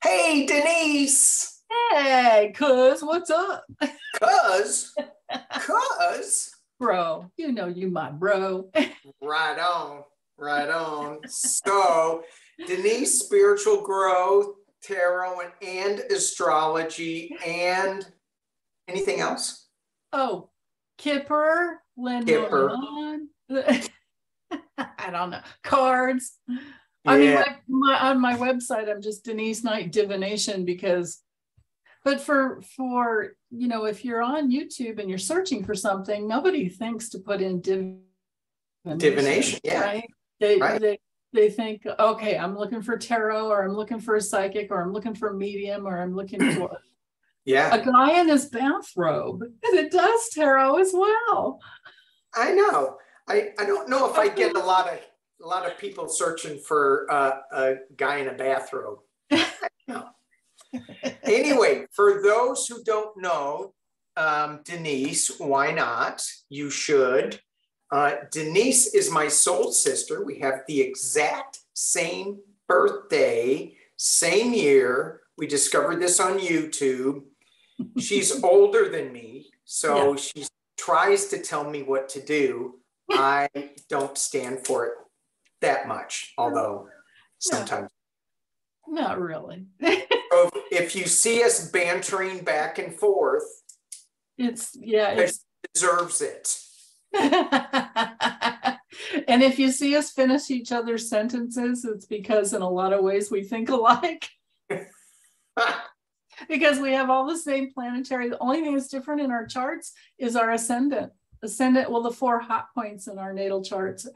Hey, Denise. Hey, cuz, what's up? Cuz, cuz. Bro, you know you my bro. Right on, right on. So, Denise, spiritual growth, tarot, and astrology, and anything else? Oh, Kipper, Kipper. Lenormand. I don't know. Cards. I mean, Yeah. on my website, I'm just Denise Knight Divination because, but if you're on YouTube and you're searching for something, nobody thinks to put in divination, Divination. Yeah. right? They Right. they they think, okay, I'm looking for tarot, or I'm looking for a psychic, or I'm looking for a medium, or I'm looking for a Yeah. guy in his bathrobe. And it does tarot as well. I know. I don't know if I get a lot of people searching for a guy in a bathrobe. No. Anyway, for those who don't know, Denise, why not? You should. Denise is my soul sister. We have the exact same birthday, same year. We discovered this on YouTube. She's older than me, so Yeah. she tries to tell me what to do. I don't stand for it that much, although Yeah, sometimes. not really. So if you see us bantering back and forth, It's she deserves it. and if you see us finish each other's sentences, it's because in a lot of ways we think alike. Because we have all the same planetary. The only thing that's different in our charts is our ascendant. Well, the 4 hot points in our natal charts.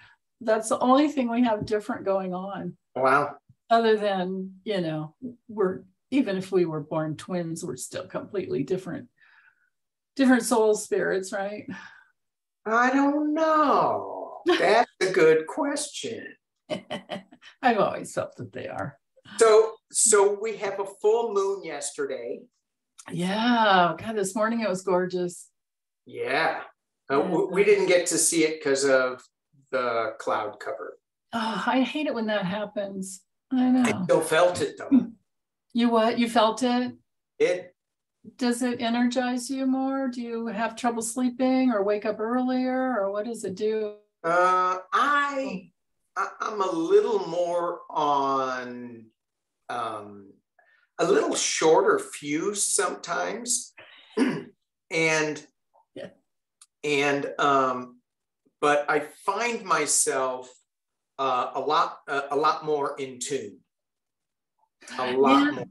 That's the only thing we have different going on. Wow. Other than, we're, even if we were born twins, we're still completely different soul spirits, right? I don't know. That's a good question. I've always felt that they are. So we have a full moon yesterday. Yeah. God, this morning it was gorgeous. Yeah. We didn't get to see it because of the cloud cover. Oh, I hate it when that happens. I know. I still felt it though. You what? You felt it? It Does it energize you more? Do you have trouble sleeping or wake up earlier, or what does it do? I'm a little more on a little shorter fuse sometimes. and Yeah. and but I find myself a lot more in tune. A lot more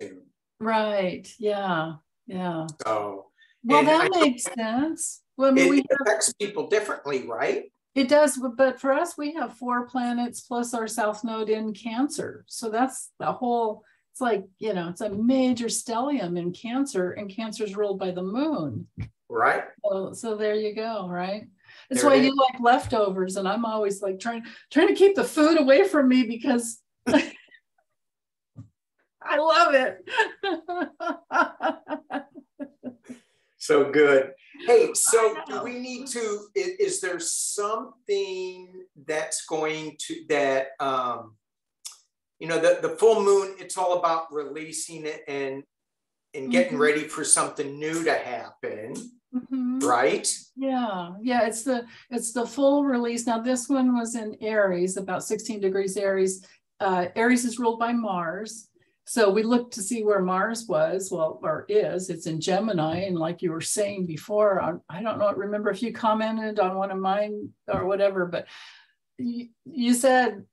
in tune. Right. Yeah. Yeah. So, Well, that makes sense. Well, I mean, it affects people differently, right? It does, but for us, we have 4 planets plus our south node in Cancer. So that's the whole, it's like, it's a major stellium in Cancer, and Cancer is ruled by the moon. Right. So there you go, right? That's why you like leftovers, and I'm always like trying to keep the food away from me because I love it. So good. Hey, so do we need to, is there something that's going to, that, the full moon, it's all about releasing it and getting ready for something new to happen, right? Yeah. It's the full release. Now this one was in Aries, about 16 degrees Aries. Aries is ruled by Mars. So we looked to see where Mars was, or is. It's in Gemini. And like you were saying before, I don't know, remember if you commented on one of mine or whatever, but you said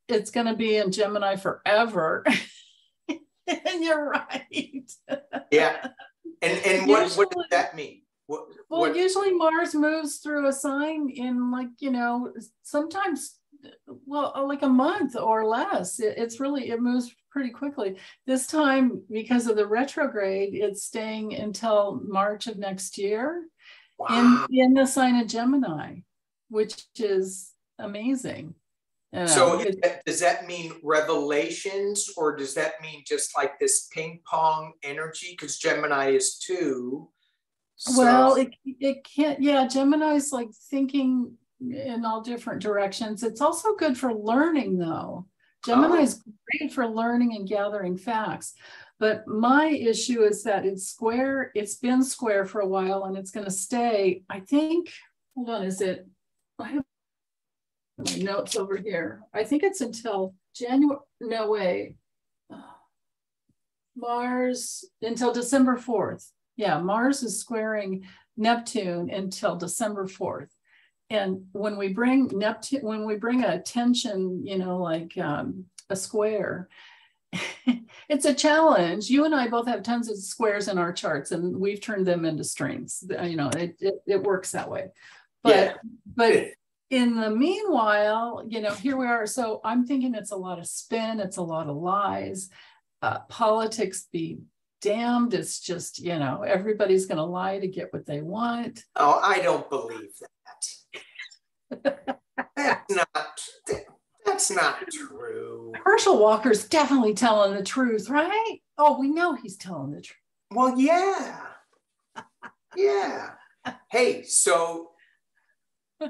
it's going to be in Gemini forever. And you're right. Yeah. And what does that mean? Usually Mars moves through a sign in sometimes, like a month or less. It moves pretty quickly. This time, because of the retrograde, it's staying until March of next year. Wow. in the sign of Gemini, which is amazing. So does that mean revelations, or does that mean just like this ping pong energy? Because Gemini is 2. So. Well, it can't. Yeah, Gemini is like thinking in all different directions. It's also good for learning, though, Gemini's great for learning and gathering facts. But my issue is that it's square, it's been square for a while and it's going to stay, I think, hold on, is it, I have my notes over here. I think it's until January, no way, Mars, until December 4th. Yeah, Mars is squaring Neptune until December 4th. And when we bring Neptune, when we bring a tension, you know, like a square, it's a challenge. You and I both have tons of squares in our charts and we've turned them into strings. You know, it works that way. But in the meanwhile, you know, here we are. So I'm thinking it's a lot of spin. It's a lot of lies. Politics be damned. It's just, you know, everybody's going to lie to get what they want. Oh, I don't believe that. That's not true. Herschel Walker's definitely telling the truth, right? Oh, we know he's telling the truth. Well, yeah. Yeah. Hey, so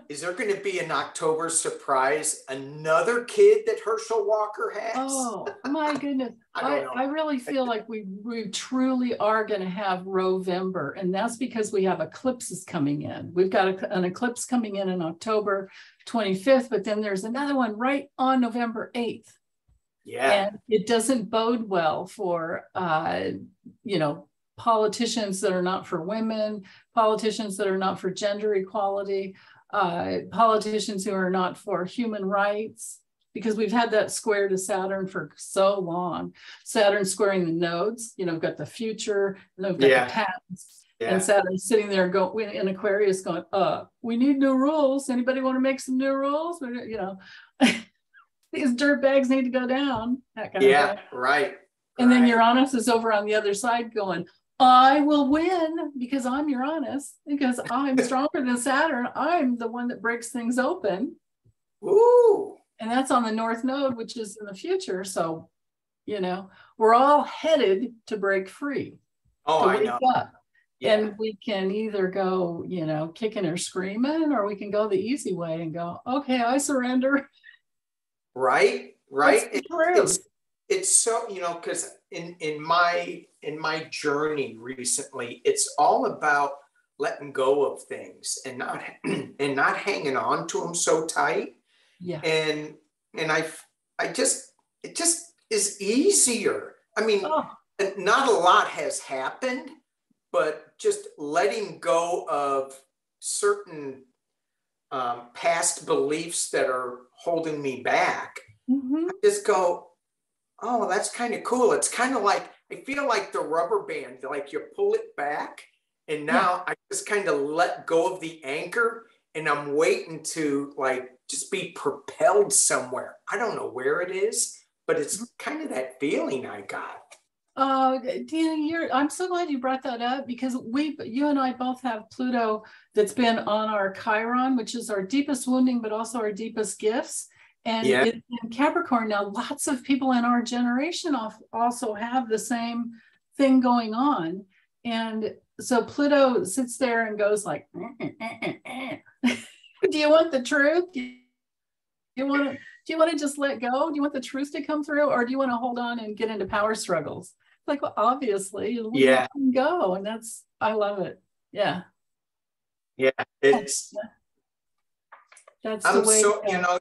is there going to be an October surprise, another kid that Herschel Walker has? Oh, my goodness. I really feel like we truly are going to have Rovember, and that's because we have eclipses coming in. We've got an eclipse coming in October 25th, but then there's another one right on November 8th. Yeah. And it doesn't bode well for, you know, politicians that are not for women, politicians that are not for gender equality, politicians who are not for human rights, because we've had that square to Saturn for so long. Saturn squaring the nodes, you know, we've got the future, and then we've got the past. Yeah. And Saturn's sitting there in Aquarius going, we need new rules. Anybody want to make some new rules? You know, these dirt bags need to go down. That kind of thing. Right. And then Uranus is over on the other side going, I will win because I'm Uranus, because I'm stronger than Saturn. I'm the one that breaks things open. Ooh. And that's on the North Node, which is in the future. So, you know, we're all headed to break free. Oh, to wake up. Yeah. And we can either go, you know, kicking or screaming, or we can go the easy way and go, okay, I surrender. Right. It's so, you know, because in my journey recently, it's all about letting go of things and not hanging on to them so tight. Yeah. And it just is easier. I mean, not a lot has happened, but just letting go of certain past beliefs that are holding me back. Mm-hmm. I just go, oh, that's kind of cool. It's kind of like, I feel like the rubber band, like you pull it back, and now I just kind of let go of the anchor, and I'm waiting to like just be propelled somewhere. I don't know where it is, but it's kind of that feeling I got. Dina, I'm so glad you brought that up, because you and I both have Pluto that's been on our Chiron, which is our deepest wounding, but also our deepest gifts. And in Capricorn now, lots of people in our generation also have the same thing going on. And so Pluto sits there and goes like, do you want the truth? Do you want to just let go? Do you want the truth to come through? Or do you want to hold on and get into power struggles? Like, well, obviously, let them go. And I love it. Yeah. Yeah. That's the way. So, you know,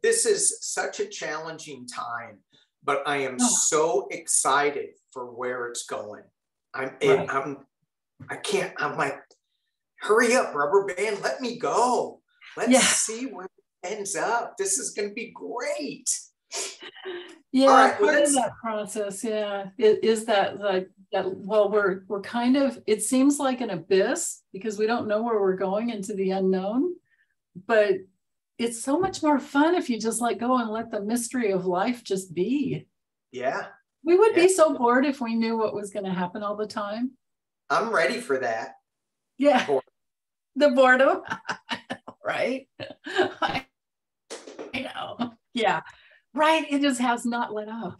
this is such a challenging time, but I am so excited for where it's going. I'm like, hurry up, rubber band, let me go. Let's see where it ends up. This is going to be great. Yeah, right, part of that process, is that like that. Well, we're kind of, it seems like an abyss because we don't know where we're going into the unknown, but it's so much more fun if you just let go and let the mystery of life just be. Yeah. We would be so bored if we knew what was going to happen all the time. I'm ready for that. Yeah. The boredom. Right. I know. Yeah. Right. It just has not let up.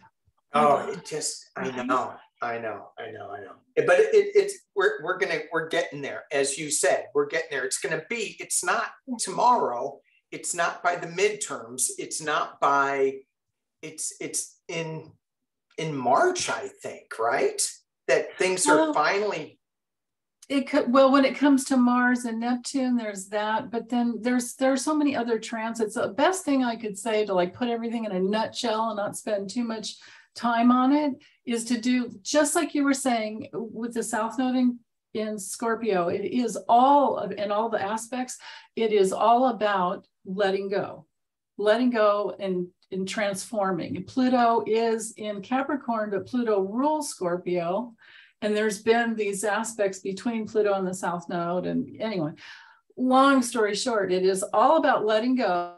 Oh, it just, I know. But we're getting there. As you said, we're getting there. It's not tomorrow. It's not by the midterms. It's not by it's in March, I think, right? That things are finally. It could, well, when it comes to Mars and Neptune, there's that, but then there are so many other transits. The best thing I could say to like put everything in a nutshell and not spend too much time on it is to do just like you were saying with the South Node in Scorpio. It is all of, in all the aspects, it is all about letting go and transforming. And Pluto is in Capricorn, but Pluto rules Scorpio. And there's been these aspects between Pluto and the South Node. And anyway, long story short, it is all about letting go,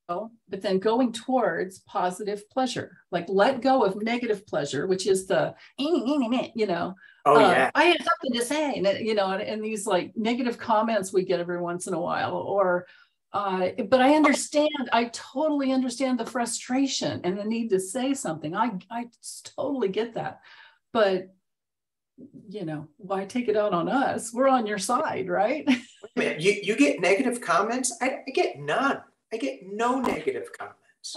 but then going towards positive pleasure. Like let go of negative pleasure, which is the, you know, I have something to say, you know, and these like negative comments we get every once in a while, or, but I totally understand the frustration and the need to say something. I totally get that. But you know, why take it out on us? We're on your side, right? Wait a minute, you get negative comments? I get none. I get no negative comments.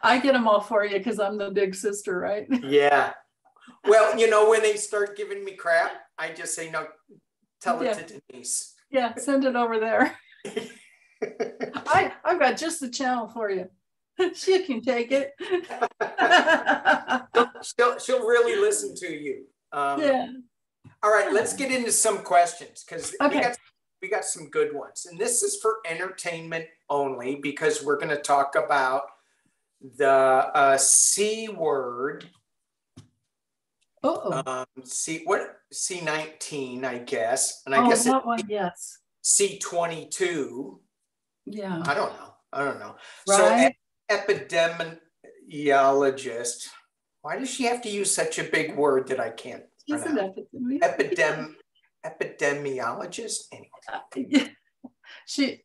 I get them all for you because I'm the big sister, right? Yeah. Well, you know, when they start giving me crap, I just say, no, tell it to Denise. Yeah, send it over there. I've got just the channel for you. She can take it. she'll really listen to you. Yeah. All right, let's get into some questions because we got some good ones. And this is for entertainment only because we're going to talk about the C word. C19, I guess. And I guess that one, yes. C22. Yeah. I don't know. Right? So epidemiologist. Why does she have to use such a big word that I can't pronounce? Epidemiologist? Anyway. She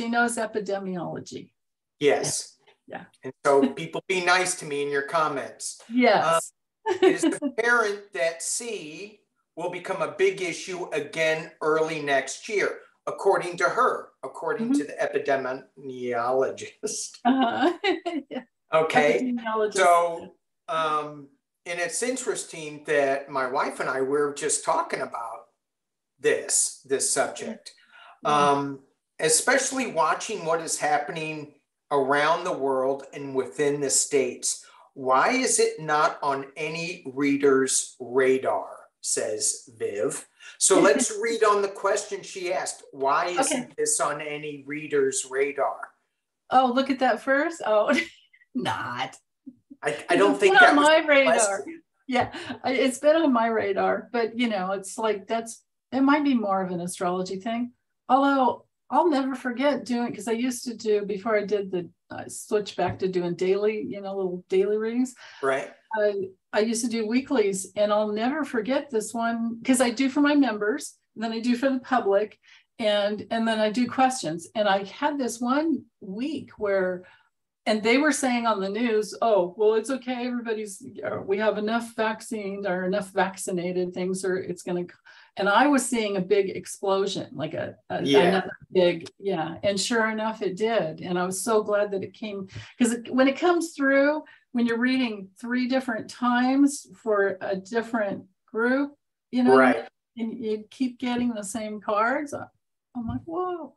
knows epidemiology. Yes. Yeah. And so people be nice to me in your comments. Yes. It is apparent that C will become a big issue again early next year, according to her, according to the epidemiologist. Yeah. Okay. So, and it's interesting that my wife and I were just talking about this subject, especially watching what is happening around the world and within the States. Why is it not on any reader's radar, says Viv. So let's read on the question she asked. Why isn't this on any reader's radar? Oh, look at that first. Oh, not. I don't think that was on my radar. Yeah, it's been on my radar, but you know, it's like it might be more of an astrology thing. Although I'll never forget doing, because I used to do, before I did the switch back to doing daily, you know, little daily readings. Right. I used to do weeklies, and I'll never forget this one because I do for my members, and then I do for the public, and then I do questions. And I had this one week where, and they were saying on the news, oh, well, it's okay. We have enough vaccines or enough vaccinated things, or it's going to, and I was seeing a big explosion, like another big, and sure enough, it did. And I was so glad that it came, because when it comes through, when you're reading 3 different times for a different group, you know, right, and you keep getting the same cards, I'm like, whoa.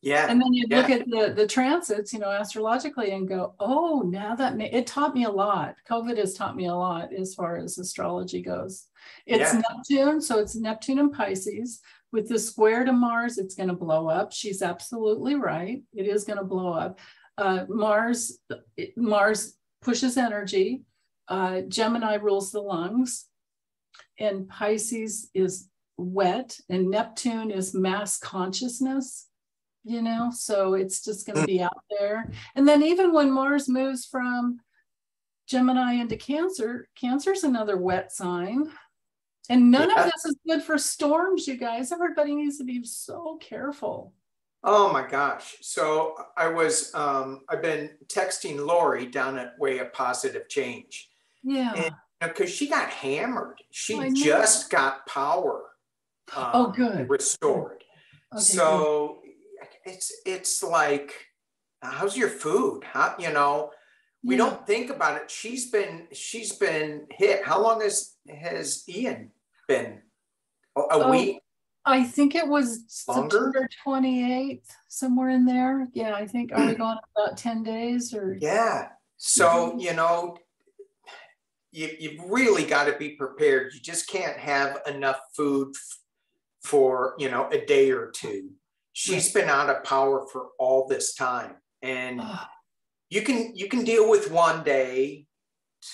Yeah. And then you look at the transits, you know, astrologically and go, oh, now it taught me a lot. COVID has taught me a lot as far as astrology goes. It's Neptune, so it's Neptune and Pisces. With the square to Mars, it's going to blow up. She's absolutely right. It is going to blow up. Mars pushes energy. Gemini rules the lungs. And Pisces is wet. And Neptune is mass consciousness. You know, so it's just going to be out there. And then even when Mars moves from Gemini into Cancer, Cancer's another wet sign. And none of this is good for storms, you guys. Everybody needs to be so careful. Oh my gosh. So I've been texting Lori down at Way of Positive Change. Yeah. Because she got hammered. She just got power good. restored. Okay, so good. It's like, how's your food? How, you know, we Yeah. don't think about it. She's been hit. How long has Ian been? A week? I think it was Longer? September 28th, somewhere in there. Yeah, I think, are we going about 10 days or? Yeah. So, you know, you've really got to be prepared. You just can't have enough food for, you know, a day or two. She's been out of power for all this time. And you can deal with 1 day,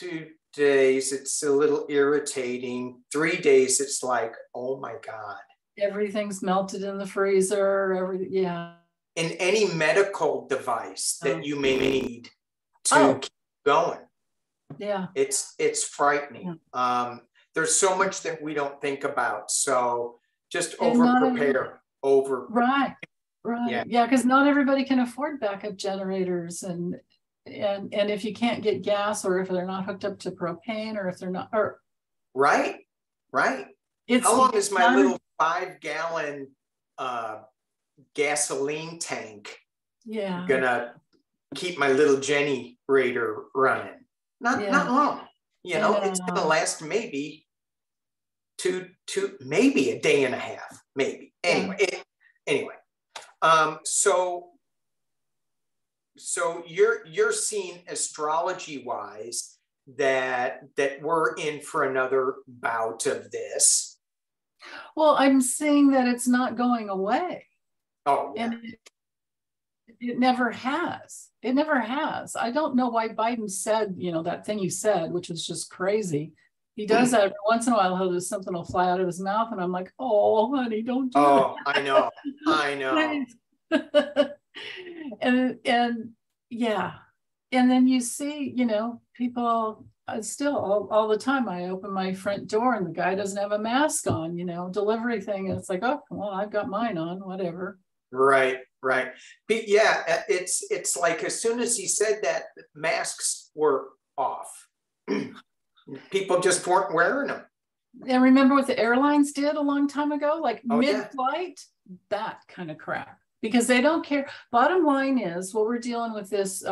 2 days, it's a little irritating. 3 days, it's like, oh my God. Everything's melted in the freezer, yeah. In any medical device that you may need to keep going. Yeah. It's frightening. Yeah. There's so much that we don't think about. So just over-prepare. Right. Yeah, because not everybody can afford backup generators, and if you can't get gas, or if they're not hooked up to propane, or if they're not, or right. How long is my little 5-gallon gasoline tank gonna keep my little generator running? Not long. You know, it's gonna last maybe two, maybe a day and a half, maybe. Anyway. So you're seeing astrology wise that we're in for another bout of this. Well, I'm saying that it's not going away. Oh, yeah. And it never has. It never has. I don't know why Biden said, you know, that thing he said, which was just crazy. He does that every once in a while. He'll just something will fly out of his mouth, and I'm like, oh, honey, don't do that. I know. and yeah, and then you see, you know, people still all the time. I open my front door and the guy doesn't have a mask on, you know, delivery thing. And it's like, oh, well, I've got mine on, whatever. Right. But yeah, it's like as soon as he said that, masks were off. People just weren't wearing them. And remember what the airlines did a long time ago, like mid-flight, that kind of crap, because they don't care. Bottom line is, what we're dealing with this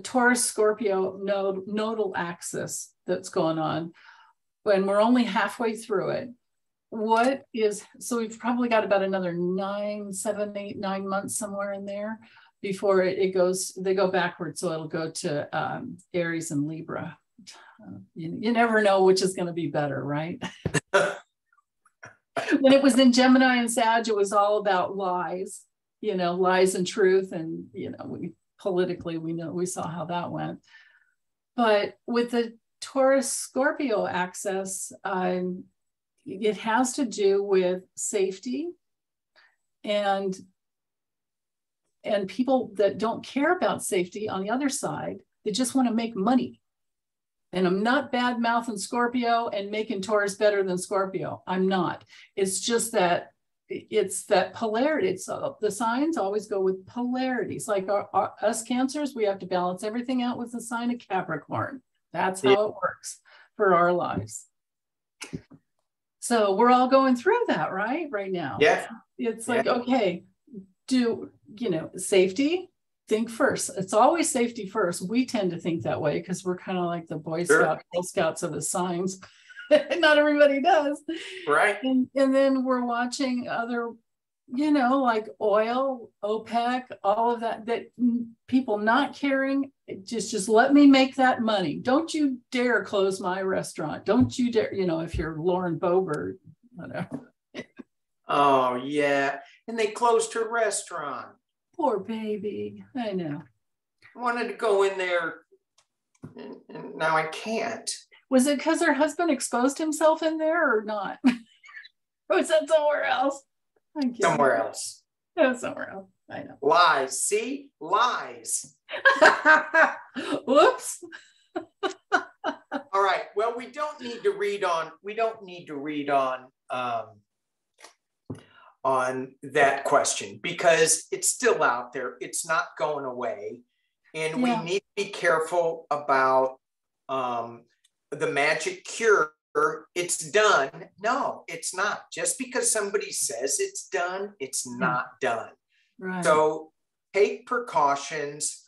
Taurus Scorpio nodal axis that's going on, when we're only halfway through it. So we've probably got about another 9, 7, 8, 9 months somewhere in there before they go backwards. So it'll go to Aries and Libra. You never know which is going to be better, right? When it was in Gemini and Sag, it was all about lies, you know, lies and truth. And, you know, we saw how that went. But with the Taurus Scorpio axis, it has to do with safety and people that don't care about safety on the other side. They just want to make money. And I'm not bad mouthing Scorpio and making Taurus better than Scorpio. I'm not. It's just that it's that polarity. It's the signs always go with polarities. Like us Cancers, we have to balance everything out with the sign of Capricorn. That's how it works for our lives. So we're all going through that, right now. Yeah. It's like, okay, safety. Think first. It's always safety first. We tend to think that way because we're kind of like the Boy Scouts, Girl Scouts of the signs. Not everybody does. Right. And then we're watching other, you know, like oil, OPEC, all of that people not caring. Just let me make that money. Don't you dare close my restaurant. Don't you dare, you know, if you're Lauren Boebert, whatever. Oh, yeah. And they closed her restaurant. Poor baby. I know. I wanted to go in there and now I can't. Was it because her husband exposed himself in there or not? Or was that somewhere else? Somewhere else. Yeah, somewhere else. I know. Lies. See? Lies. Whoops. All right. Well, we don't need to read on that question because it's still out there. It's not going away. And we need to be careful about the magic cure. It's done. No, it's not. Just because somebody says it's done, it's not done. Right. So take precautions.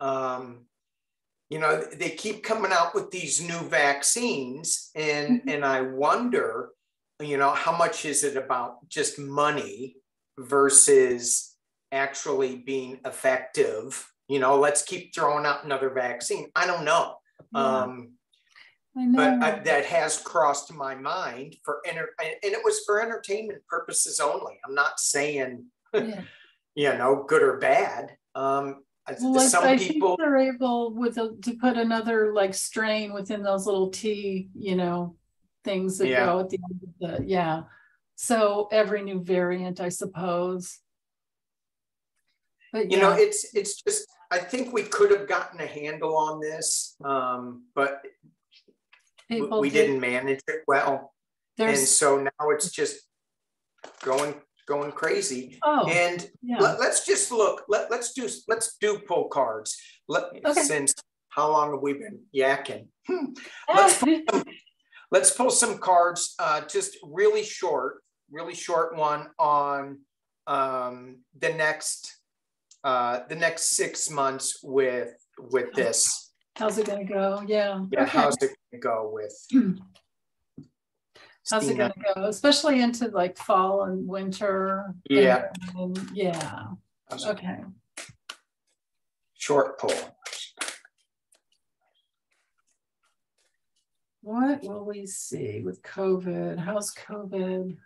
You know, they keep coming out with these new vaccines, and I wonder, you know, how much is it about just money versus actually being effective? You know, let's keep throwing out another vaccine. I don't know. Yeah. I know. But that has crossed my mind and it was for entertainment purposes only. I'm not saying, you know, good or bad. Well, I think they're able to put another like strain within those little T, you know, things that go at the end of the, So every new variant, I suppose. But you know, it's just, I think we could have gotten a handle on this, but we didn't manage it well. And so now it's just going crazy. And let's just look. Let's do pull cards. Since how long have we been yakking? Let's pull some cards. Just really short one on the next 6 months with this. How's it gonna go? Yeah. How's it gonna go with? How's it going to go, especially into like fall and winter? Okay. Short pull. What will we see with COVID? How's COVID?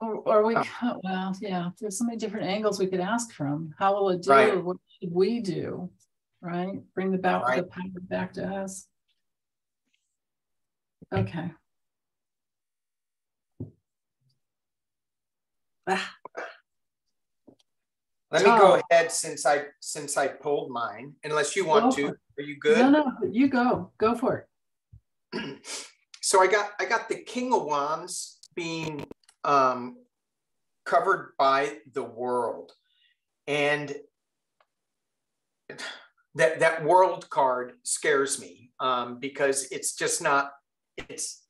Or we, well, there's so many different angles we could ask from. How will it do? Right. Or what should we do? Right? Bring the power back to us. Okay. Let me go ahead since I pulled mine, unless you want to. Are you good? No, you go. Go for it. So I got the King of Wands being covered by the world, and that world card scares me because it's just not, it's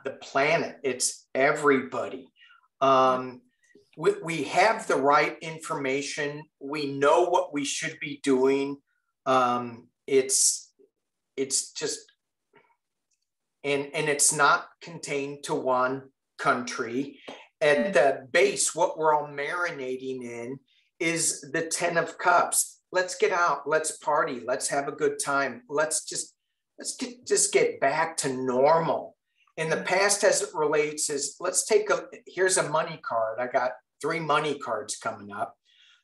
the planet, it's everybody. We have the right information, we know what we should be doing. It's just, and it's not contained to one country. At the base, what we're all marinating in is the 10 of Cups. Let's get out, let's party, let's have a good time. Let's just get back to normal. In the past, as it relates, is here's a money card. I got 3 money cards coming up.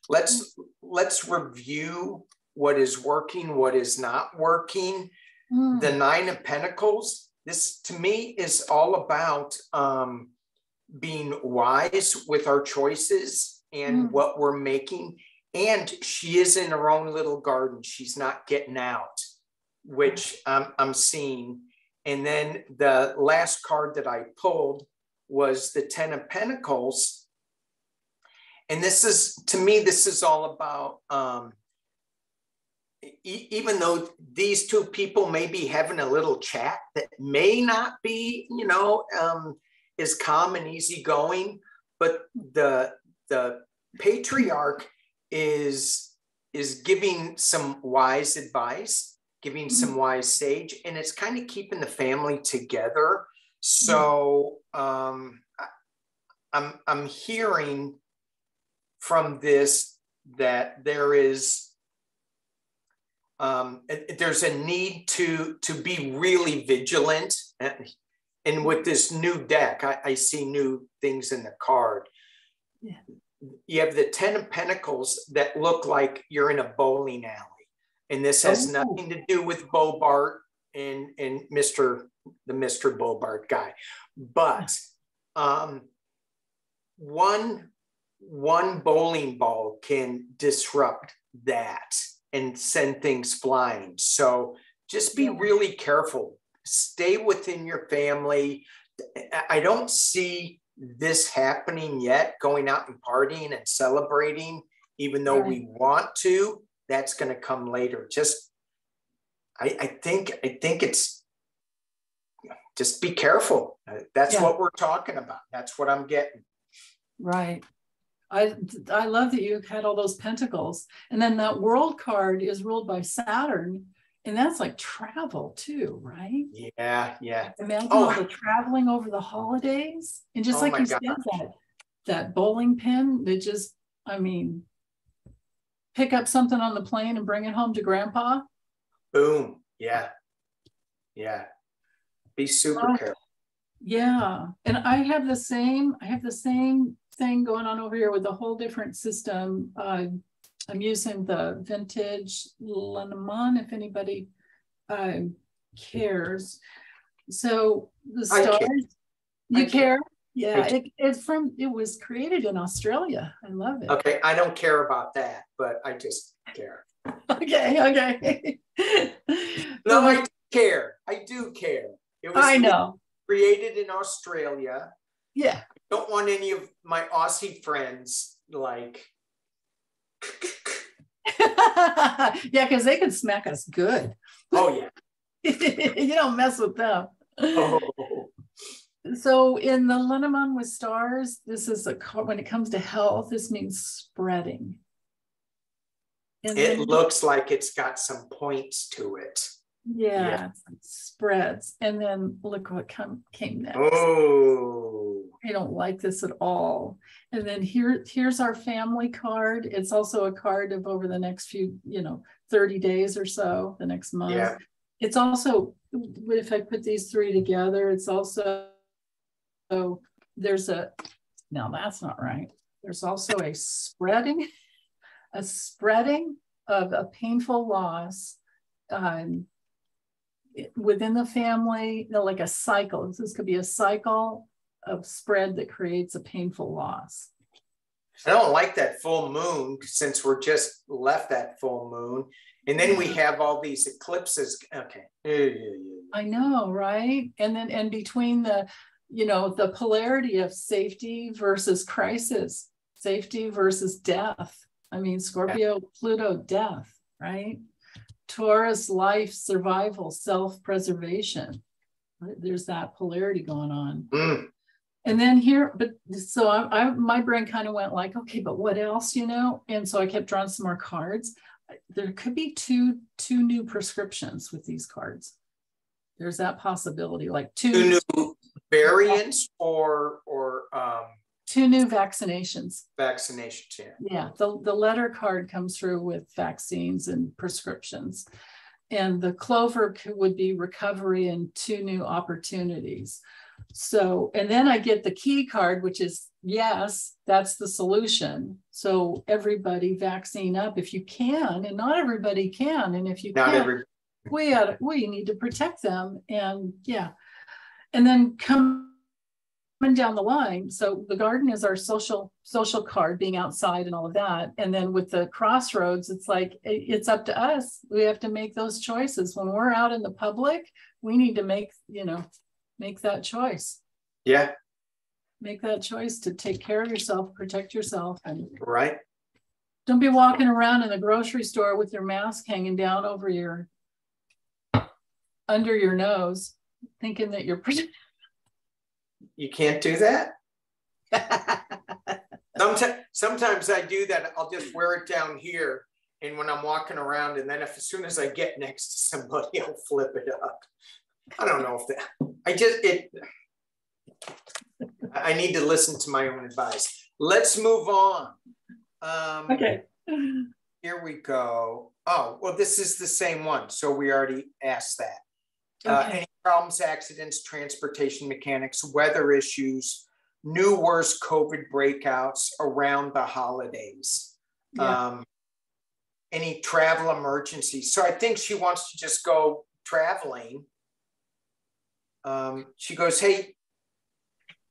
Let's review what is working, what is not working. The 9 of Pentacles, this to me is all about being wise with our choices and what we're making. And she is in her own little garden. She's not getting out, which I'm seeing. And then the last card that I pulled was the 10 of Pentacles. And this is, to me, this is all about, even though these two people may be having a little chat that may not be, you know, is calm and easygoing, but the patriarch is giving some wise advice, giving some wise sage, and it's kind of keeping the family together. So I'm hearing from this that there's a need to be really vigilant. And with this new deck, I see new things in the card. You have the 10 of Pentacles that look like you're in a bowling alley. And this has nothing to do with Bobart and the Mr. Bobart guy. But one bowling ball can disrupt that and send things flying. So just be really careful. Stay within your family. I don't see this happening yet, going out and partying and celebrating, even though we want to. That's going to come later. Just, I think it's just be careful. That's Yeah. what we're talking about. That's what I'm getting. Right. I love that you had all those pentacles. And then that world card is ruled by Saturn. And that's like travel too, right? Yeah, yeah. Imagine all the traveling over the holidays. And just like you said, that bowling pin that just, I mean, pick up something on the plane and bring it home to grandpa. Boom. Yeah. Yeah. Be super careful. Yeah. And I have the same thing going on over here with a whole different system. I'm using the vintage Lenormand, if anybody cares. So the stars, you care? Yeah, it was created in Australia. I love it. Okay, I don't care about that, but I just care. Okay. No, I do care. I do care. It was I know. Created in Australia. Yeah. I don't want any of my Aussie friends like. Yeah, because they could smack us good. Oh yeah. You don't mess with them. Oh. So in the Lenormand with stars, this is when it comes to health, this means spreading. And it looks like it's got some points to it. Yeah, it spreads. And then look what came next. Oh. I don't like this at all. And then here's our family card. It's also a card of over the next few, 30 days or so, the next month. Yeah. It's also, if I put these three together, it's also, no, that's not right. There's also a spreading of a painful loss within the family, like a cycle. This could be a cycle of spread that creates a painful loss. I don't like that full moon since we're just left that full moon. And then we have all these eclipses. Okay. I know, right? And between the polarity of safety versus crisis, safety versus death. I mean, Scorpio, Pluto, death, right? Taurus, life, survival, self-preservation. There's that polarity going on. Mm. And then here, but so my brain kind of went like, okay, but what else, And so I kept drawing some more cards. There could be two new prescriptions with these cards. There's that possibility, like two new variants or two new vaccinations. Vaccinations, yeah. Yeah, the letter card comes through with vaccines and prescriptions. And the clover would be recovery and two new opportunities. So, and then I get the key card, which is, yes, that's the solution. So everybody vaccine up if you can, and not everybody can. And if you can, we need to protect them. And yeah, and then coming down the line. So the garden is our social card, being outside and all of that. And then with the crossroads, it's like, it's up to us. We have to make those choices. When we're out in the public, we need to make that choice. Yeah. Make that choice to take care of yourself, protect yourself. And right. Don't be walking around in the grocery store with your mask hanging down over under your nose, thinking that you're You can't do that? Sometimes I do that. I'll just wear it down here. And when I'm walking around, and then as soon as I get next to somebody, I'll flip it up. I don't know if I need to listen to my own advice. Let's move on. Okay. Here we go. Oh, well, this is the same one. So we already asked that. Okay. Any problems, accidents, transportation mechanics, weather issues, new worst COVID breakouts around the holidays. Yeah. Any travel emergencies. So I think she wants to just go traveling. She goes, hey,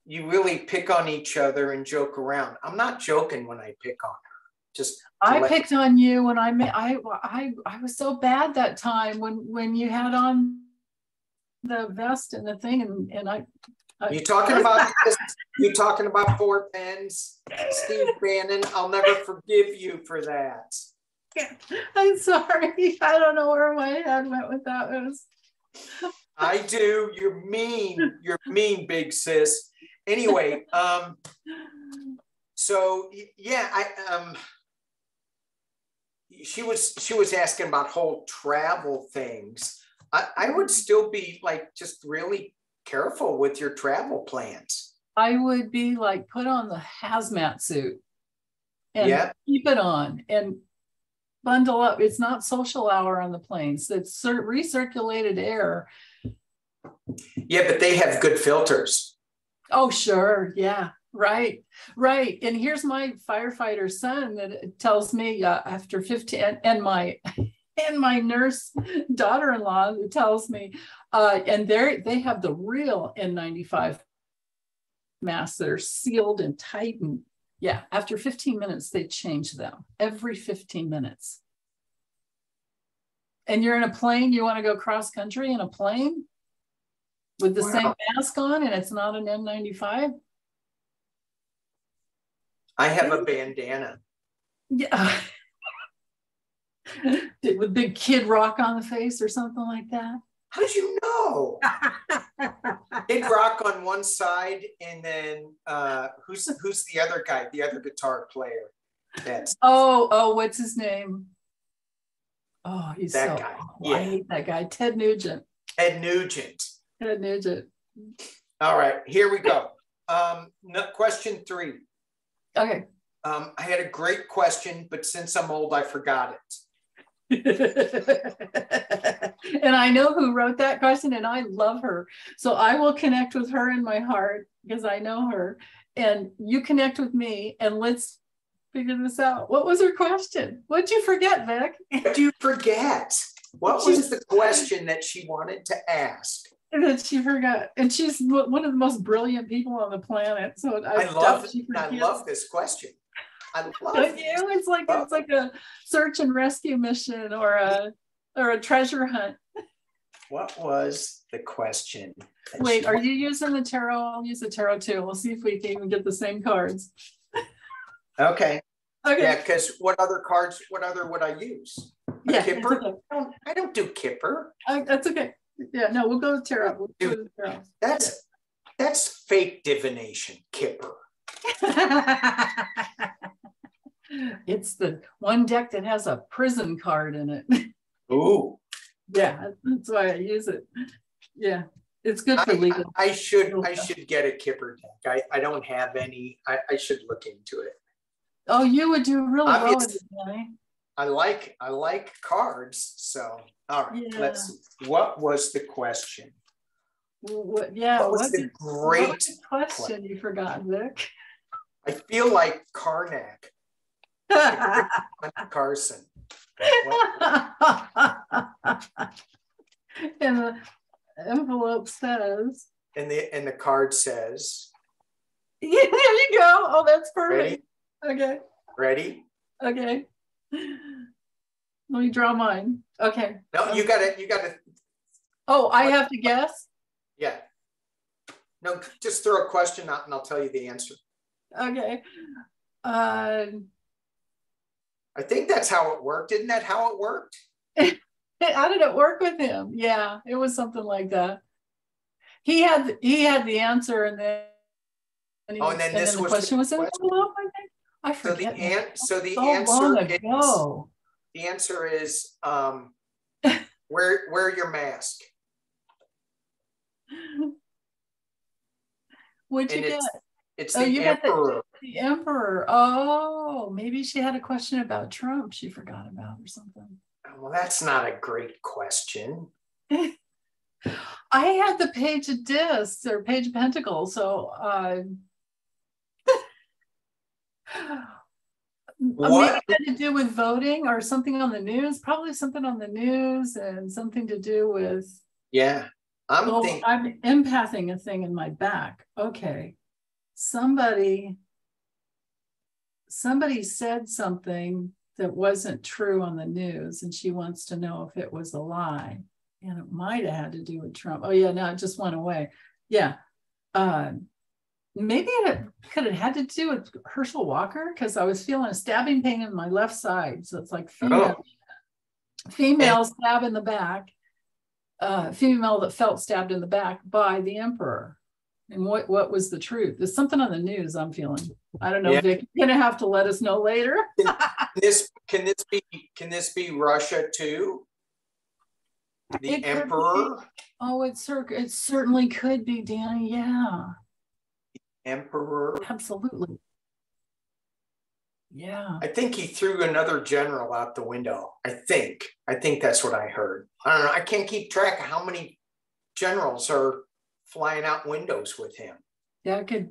you really pick on each other and joke around. I'm not joking when I pick on her. I picked on you when I was so bad that time when you had on the vest and the thing and I you talking about this? You talking about 4 pens, Steve Bannon? I'll never forgive you for that. I'm sorry. I don't know where my head went with that. I do. You're mean. You're mean, big sis. Anyway, so yeah, she was asking about whole travel things. I would still be like just really careful with your travel plans. I would be like, put on the hazmat suit and keep it on and bundle up. It's not social hour on the planes. It's recirculated air. Yeah, but they have good filters. Oh, sure. Yeah. Right. Right. And here's my firefighter son that tells me after 15 and my nurse daughter-in-law who tells me, and they have the real N95 masks that are sealed and tightened. Yeah, after 15 minutes, they change them every 15 minutes. And you're in a plane, you want to go cross country in a plane with the same mask on, and it's not an N95? I have a bandana. Yeah. With big Kid Rock on the face or something like that. How'd you know? Kid Rock on one side, and then who's the other guy? The other guitar player. That's what's his name? Oh, he's that guy. Yeah. I hate that guy. Ted Nugent. Ted Nugent. All right, here we go. Question 3. Okay. I had a great question, but since I'm old, I forgot it. And I know who wrote that question, and I love her. So I will connect with her in my heart because I know her. And you connect with me, and let's figure this out. What was her question? What'd you forget, Vic? What do you forget? What was the question that she wanted to ask? That she forgot. And she's one of the most brilliant people on the planet. So I love this question. I love it. It's like a search and rescue mission or a treasure hunt. What was the question? Wait, are you using the tarot? I'll use the tarot too. We'll see if we can even get the same cards. Okay. Yeah, because what other would I use? Kipper? Okay. I don't do Kipper. That's okay. Yeah, no, we'll go with tarot. That's fake divination, Kipper. It's the one deck that has a prison card in it. Ooh. Yeah, that's why I use it. Yeah, it's good for legal. I should get a Kipper deck. I don't have any. I should look into it. Oh, you would do really well with it, Danny. I like cards. So all right, let's see. What was the question? What was the great question you forgot, Vic? I feel like Carnac. Carson. And the envelope says. And the card says. Yeah, there you go. Oh, that's perfect. Ready? Okay. Ready? Okay. Let me draw mine. Okay. No, you got to. Oh, I have to guess? Yeah. No, just throw a question out and I'll tell you the answer. Okay. I think that's how it worked. Isn't that how it worked? How did it work with him? Yeah, it was something like that. He had the answer, and then the question was in the envelope, I think. I forget. The answer is wear your mask. What'd you get? It's the emperor. The emperor. Oh, maybe she had a question about Trump she forgot about or something. Well, that's not a great question. I had the page of discs or page of pentacles. So what? Maybe it had to do with voting or something on the news. Probably something on the news and something to do with. Yeah. I'm empathing a thing in my back. Okay. Somebody said something that wasn't true on the news, and she wants to know if it was a lie. And it might have had to do with Trump. Oh yeah, no, it just went away. Yeah. Maybe it could have had to do with Herschel Walker, because I was feeling a stabbing pain in my left side. So it's like female stab in the back. female that felt stabbed in the back by the emperor. And what was the truth? There's something on the news I'm feeling. I don't know, Yeah. Vic, you're gonna have to let us know later. Can this be Russia too? The emperor? Oh, it certainly could be, Danny. Yeah. Emperor. Absolutely. Yeah. I think he threw another general out the window. I think that's what I heard. I don't know. I can't keep track of how many generals are flying out windows with him. That could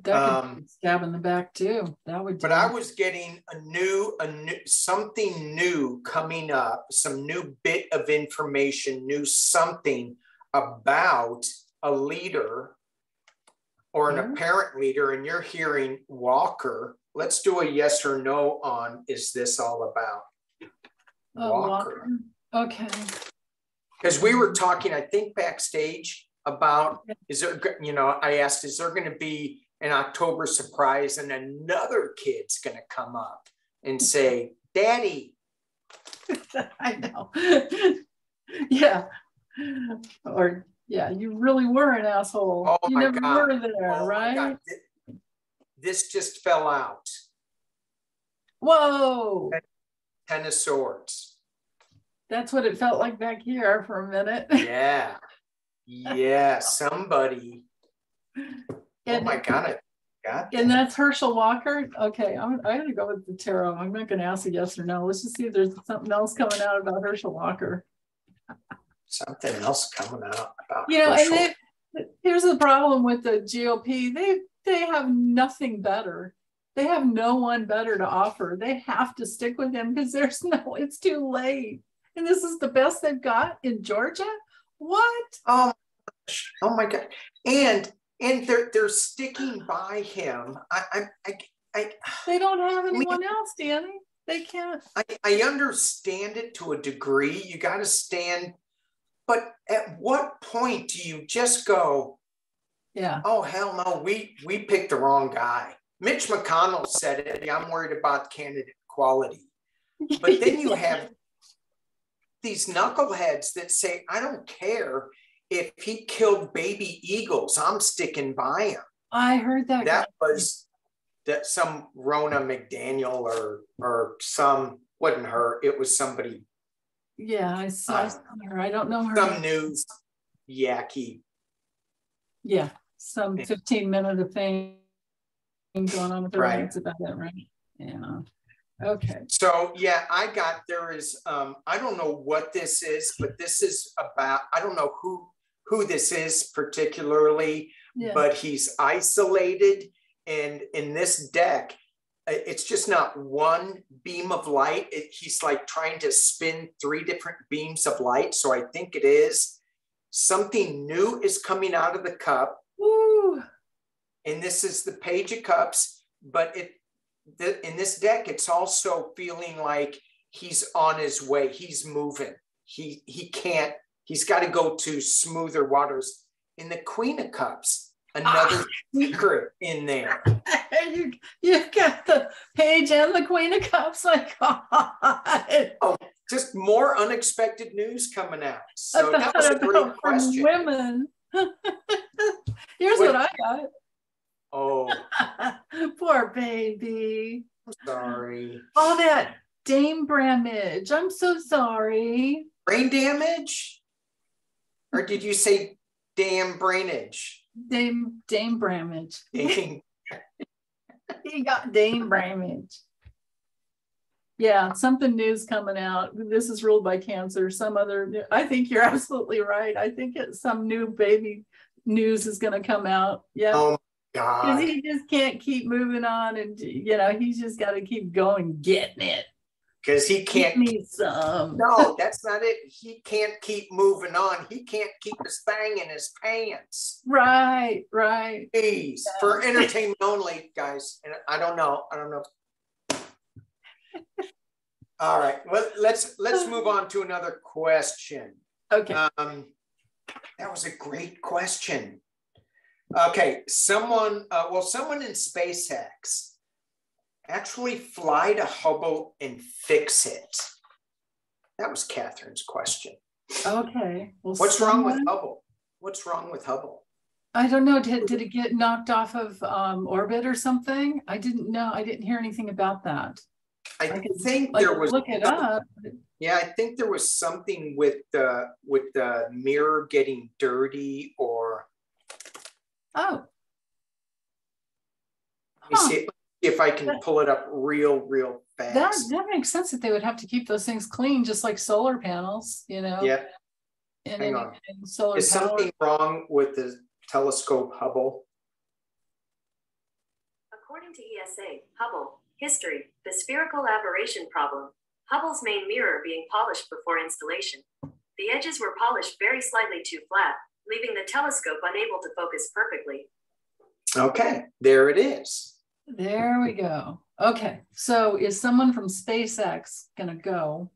stab in the back too. That would. But I was getting a new something new coming up, some new bit of information, new something about a leader or an apparent leader, and you're hearing Walker. Let's do a yes or no on, is this all about Walker? Okay. Because we were talking, I think, backstage about, is there, I asked, is there going to be an October surprise and another kid's going to come up and say, Daddy? I know. Yeah. Or, yeah, you really were an asshole. Oh, you never were there, right? This just fell out. Whoa. 10 of Swords. That's what it felt like back here for a minute. Yeah. Yeah, somebody. Oh my God. And that's Herschel Walker. Okay, I gotta go with the tarot. I'm not gonna ask a yes or no. Let's just see if there's something else coming out about Herschel Walker. Something else coming out about Herschel. And here's the problem with the GOP. They have nothing better. They have no one better to offer. They have to stick with him because it's too late. And this is the best they've got in Georgia. What? Oh my God. And they're sticking by him. They don't have anyone else, Danny. They can't. I understand it to a degree. You got to stand. But at what point do you just go, yeah, oh, hell no, we picked the wrong guy. Mitch McConnell said it. I'm worried about candidate quality. But then you have these knuckleheads that say, I don't care if he killed baby eagles, I'm sticking by him. I heard that. That was some Rona McDaniel or some, wasn't her, it was somebody. Yeah, I saw her. I don't know her. Some news yucky. Yeah, some 15-minute of fame going on with her. Right. That's about it, right? Yeah. Okay. So yeah, there is, I don't know what this is, but this is about, I don't know who this is particularly, but he's isolated. And in this deck, it's just not one beam of light. He's like trying to spin 3 different beams of light. So I think it is something new is coming out of the cup. Woo. And this is the Page of Cups, but in this deck, it's also feeling like he's on his way. He's moving. He's got to go to smoother waters. In the Queen of Cups, another secret in there. You've got the Page and the Queen of Cups. Like, oh, just more unexpected news coming out. So that was a great question. Women. Here's what I got. Oh, poor baby. I'm sorry. All that Dame Bramage. I'm so sorry. Brain damage? Or did you say damn brainage? Dame Bramage. Dame. He got Dame Bramage. Yeah, something new's coming out. This is ruled by Cancer. I think you're absolutely right. I think some new baby news is going to come out. Yeah. Oh, God. Because he just can't keep moving on, and he's just got to keep going, getting it. Because he can't. Give me some. No, that's not it. He can't keep moving on. He can't keep his thing in his pants. Right. Please, for entertainment only, guys. And I don't know. All right. Well, let's move on to another question. Okay. That was a great question. Okay, someone in SpaceX actually fly to Hubble and fix it. That was Catherine's question. Okay. Well, What's wrong with Hubble? What's wrong with Hubble? I don't know. Did it get knocked off of orbit or something? I didn't know. I didn't hear anything about that. I think there was look it up. Yeah, I think there was something with the mirror getting dirty, or oh, let me see if I can pull it up real fast. That makes sense that they would have to keep those things clean, just like solar panels, you know. Yeah. And hang on. Solar Is power. something wrong with the telescope Hubble? According to ESA, Hubble, history, the spherical aberration problem, Hubble's main mirror being polished before installation. The edges were polished very slightly too flat, leaving the telescope unable to focus perfectly. Okay, there it is. There we go. Okay, so is someone from SpaceX gonna go?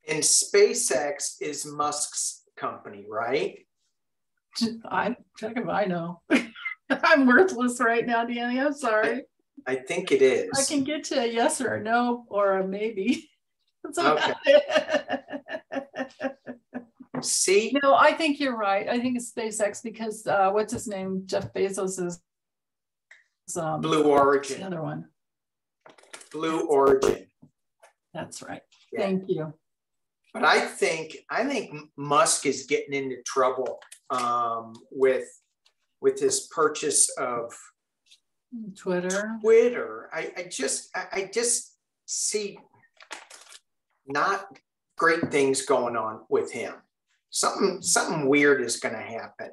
And SpaceX is Musk's company, right? I check if I know. I'm worthless right now, Danny. I'm sorry. I think it is. I can get to a yes or a no or a maybe. Okay. See? No, I think you're right. I think it's SpaceX because what's his name? Jeff Bezos is Blue Origin. The other one. Blue Origin. That's right. Yeah. Thank you. But I think Musk is getting into trouble with his purchase of Twitter. I just see not great things going on with him. Something weird is going to happen.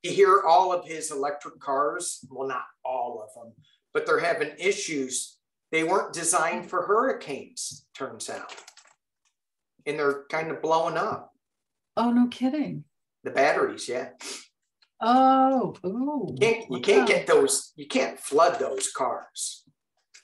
You hear all of his electric cars, well, not all of them, but they're having issues. They weren't designed for hurricanes, turns out. And they're kind of blowing up. Oh, no kidding. The batteries, yeah. Oh, you can't get those, you can't flood those cars.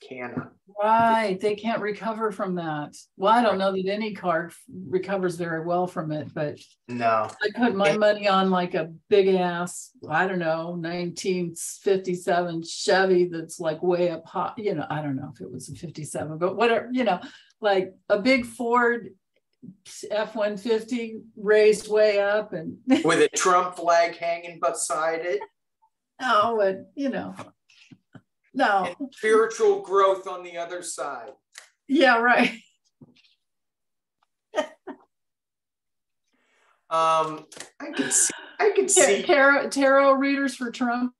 Cannot. Right, they can't recover from that. Well, I don't know that any car recovers very well from it, but no. I put my money on like a big ass, I don't know, 1957 Chevy that's like way up high. You know, I don't know if it was a 57, but whatever, you know, like a big Ford F-150 raised way up and with a Trump flag hanging beside it. Oh, and you know. No. And spiritual growth on the other side. Yeah, right. I can see tarot readers for Trump.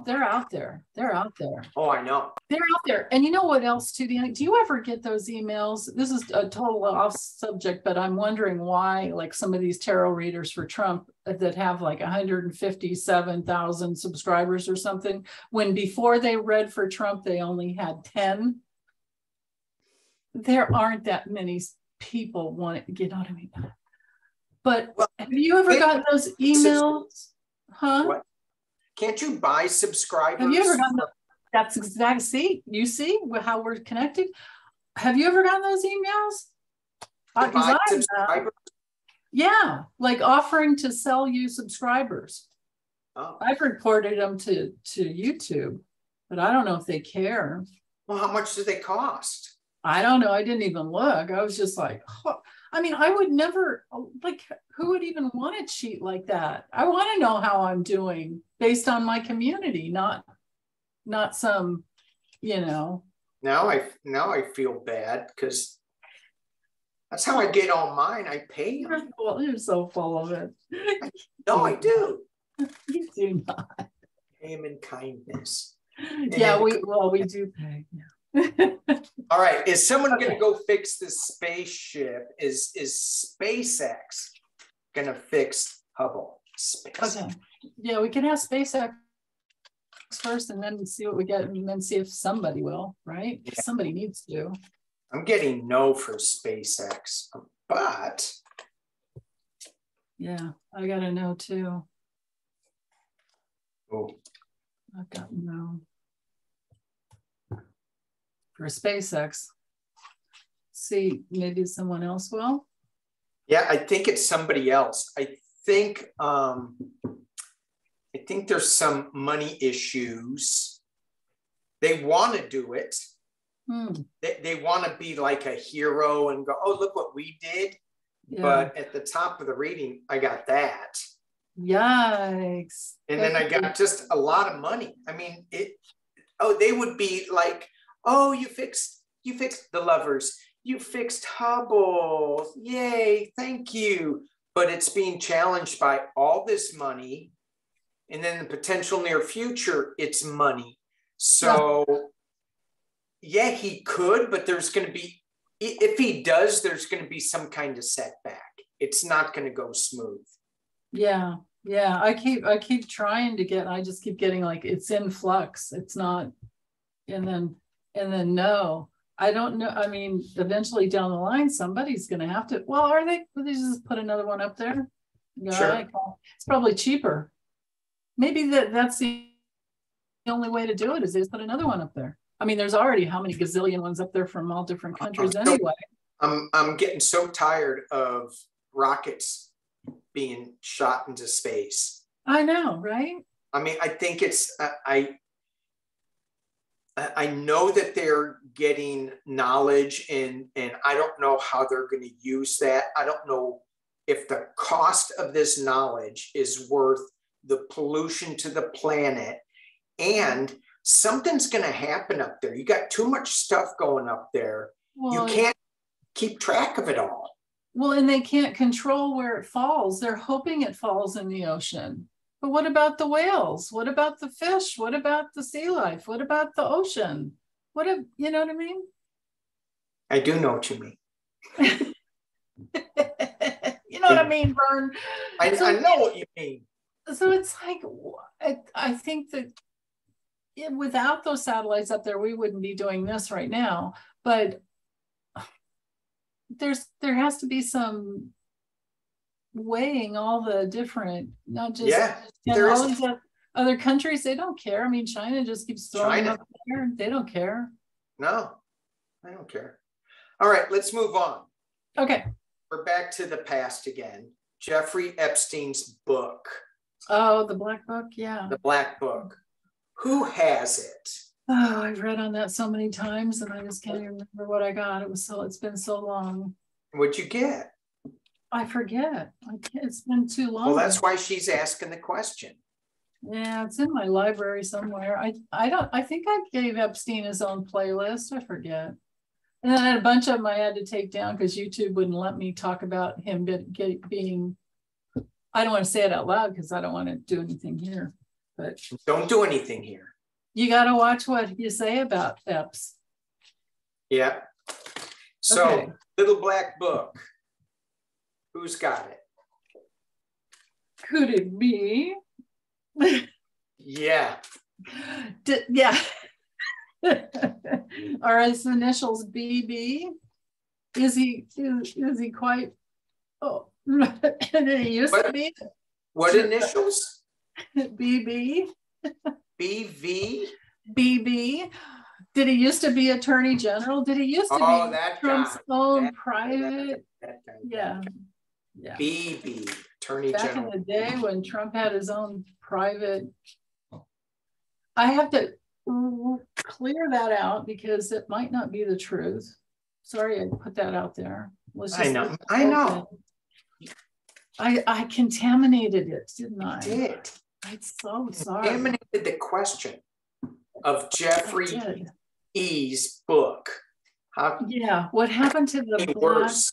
They're out there. They're out there. Oh, I know. They're out there. And you know what else too, Danny? Do you ever get those emails? This is a total off subject, but I'm wondering why like some of these tarot readers for Trump that have like 157,000 subscribers or something, when before they read for Trump, they only had 10. There aren't that many people want to get on me. But have you ever gotten those emails? Huh? What? Can't you buy subscribers? Have you ever gotten those? That's exactly, see, you see how we're connected. Have you ever gotten those emails? Yeah, like offering to sell you subscribers. Oh. I've reported them to YouTube, but I don't know if they care. Well, how much do they cost? I don't know. I didn't even look. I was just like, oh. I mean, I would never, like, who would even want to cheat like that? I want to know how I'm doing based on my community, not some, you know. Now I feel bad because that's how I get all mine. I pay them. Well, you're so full of it. No, I do. You do not. Pay them in kindness. Yeah, we do pay. Yeah. All right. Is someone going to go fix this spaceship? Is SpaceX going to fix Hubble? SpaceX. Okay. Yeah, we can have SpaceX first and then see what we get and then see if somebody will, right? Yeah. Somebody needs to. I'm getting no for SpaceX, but yeah, I got a no too. Oh. I've got no. For SpaceX. See, maybe someone else will. Yeah, I think it's somebody else. I think there's some money issues. They want to do it, They want to be like a hero and go, oh, look what we did. Yeah. But at the top of the reading, I got that. Yikes. And then I got just a lot of money. I mean, they would be like, oh, you fixed the lovers. You fixed Hubble. Yay, thank you. But it's being challenged by all this money. And then the potential near future, it's money. So yeah, he could, but there's going to be, if he does, there's going to be some kind of setback. It's not going to go smooth. Yeah. Yeah. I keep trying to get, I just keep getting like, it's in flux. It's not. And then no, I don't know. I mean, eventually down the line, somebody's going to have to, well, will they just put another one up there? No, sure. It's probably cheaper. Maybe that's the only way to do it is they just put another one up there. I mean, there's already how many gazillion ones up there from all different countries anyway. I'm getting so tired of rockets being shot into space. I know, right? I mean, I think it's, I know that they're getting knowledge and I don't know how they're going to use that. I don't know if the cost of this knowledge is worth the pollution to the planet, and something's going to happen up there. You got too much stuff going up there. Well, you can't keep track of it all. Well, and they can't control where it falls. They're hoping it falls in the ocean. But what about the whales? What about the fish? What about the sea life? What about the ocean? You know what I mean? I do know what you mean. You know what I mean, Vern? I know what you mean. So it's like, I think that without those satellites up there, we wouldn't be doing this right now. But there has to be some weighing all the different, not just all these other countries. They don't care. I mean, China just keeps throwing up there. They don't care. No, I don't care. All right, let's move on. Okay. We're back to the past again. Jeffrey Epstein's book. Oh, the Black Book, yeah. The Black Book. Who has it? Oh, I've read on that so many times and I just can't even remember what I got. It's been so long. What'd you get? I forget. It's been too long. Well, that's why she's asking the question. Yeah, it's in my library somewhere. I think I gave Epstein his own playlist. I forget. And then I had a bunch of them I had to take down because YouTube wouldn't let me talk about him being, I don't want to say it out loud because I don't want to do anything here. But don't do anything here. You got to watch what you say about Epps. Yeah. So, Little Black Book. Who's got it? Could it be? Yeah. Yeah. Are his initials BB? Is he quite? Oh, did he used to be? What initials? BB. BV. BB. Did he used to be Attorney General? Did he used to be Trump's own private? Yeah. Yeah. BB, Attorney General. Back in the day when Trump had his own private. I have to clear that out because it might not be the truth. Sorry, I put that out there. I know. I contaminated it, didn't I? You did. I'm so sorry. Contaminated the question of Jeffrey E.'s book. Yeah, what happened to the worse?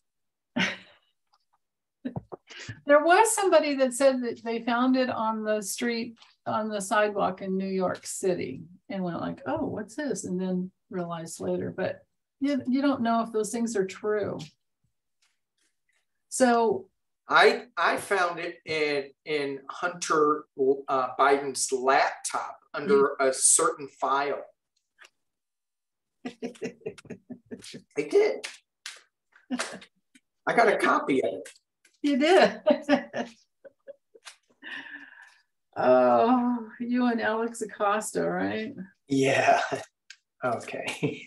There was somebody that said that they found it on the street, on the sidewalk in New York City and went like, oh, what's this? And then realized later, but you don't know if those things are true. So I found it in Hunter Biden's laptop under a certain file. I did. I got a copy of it. You did. Oh, you and Alex Acosta, right? Yeah. Okay.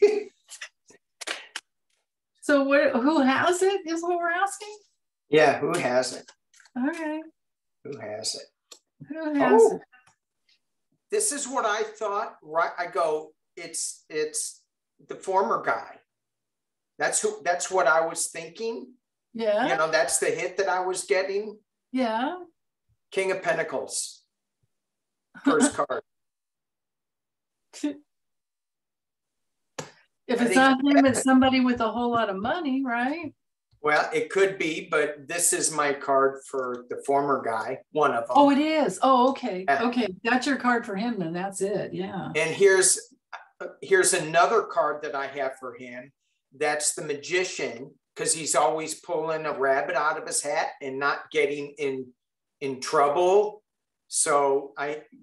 So who has it is what we're asking? Yeah, who has it? Okay. Who has it? Who has it? This is what I thought, right? I go, it's the former guy. That's what I was thinking. Yeah. You know, that's the hit that I was getting. Yeah. King of Pentacles. First card. If it's not him, it's somebody with a whole lot of money, right? Well, it could be, but this is my card for the former guy, one of them. Oh, it is. Oh, okay. Yeah. Okay. That's your card for him, then. That's it. Yeah. And here's another card that I have for him. That's the Magician, because he's always pulling a rabbit out of his hat and not getting in trouble. So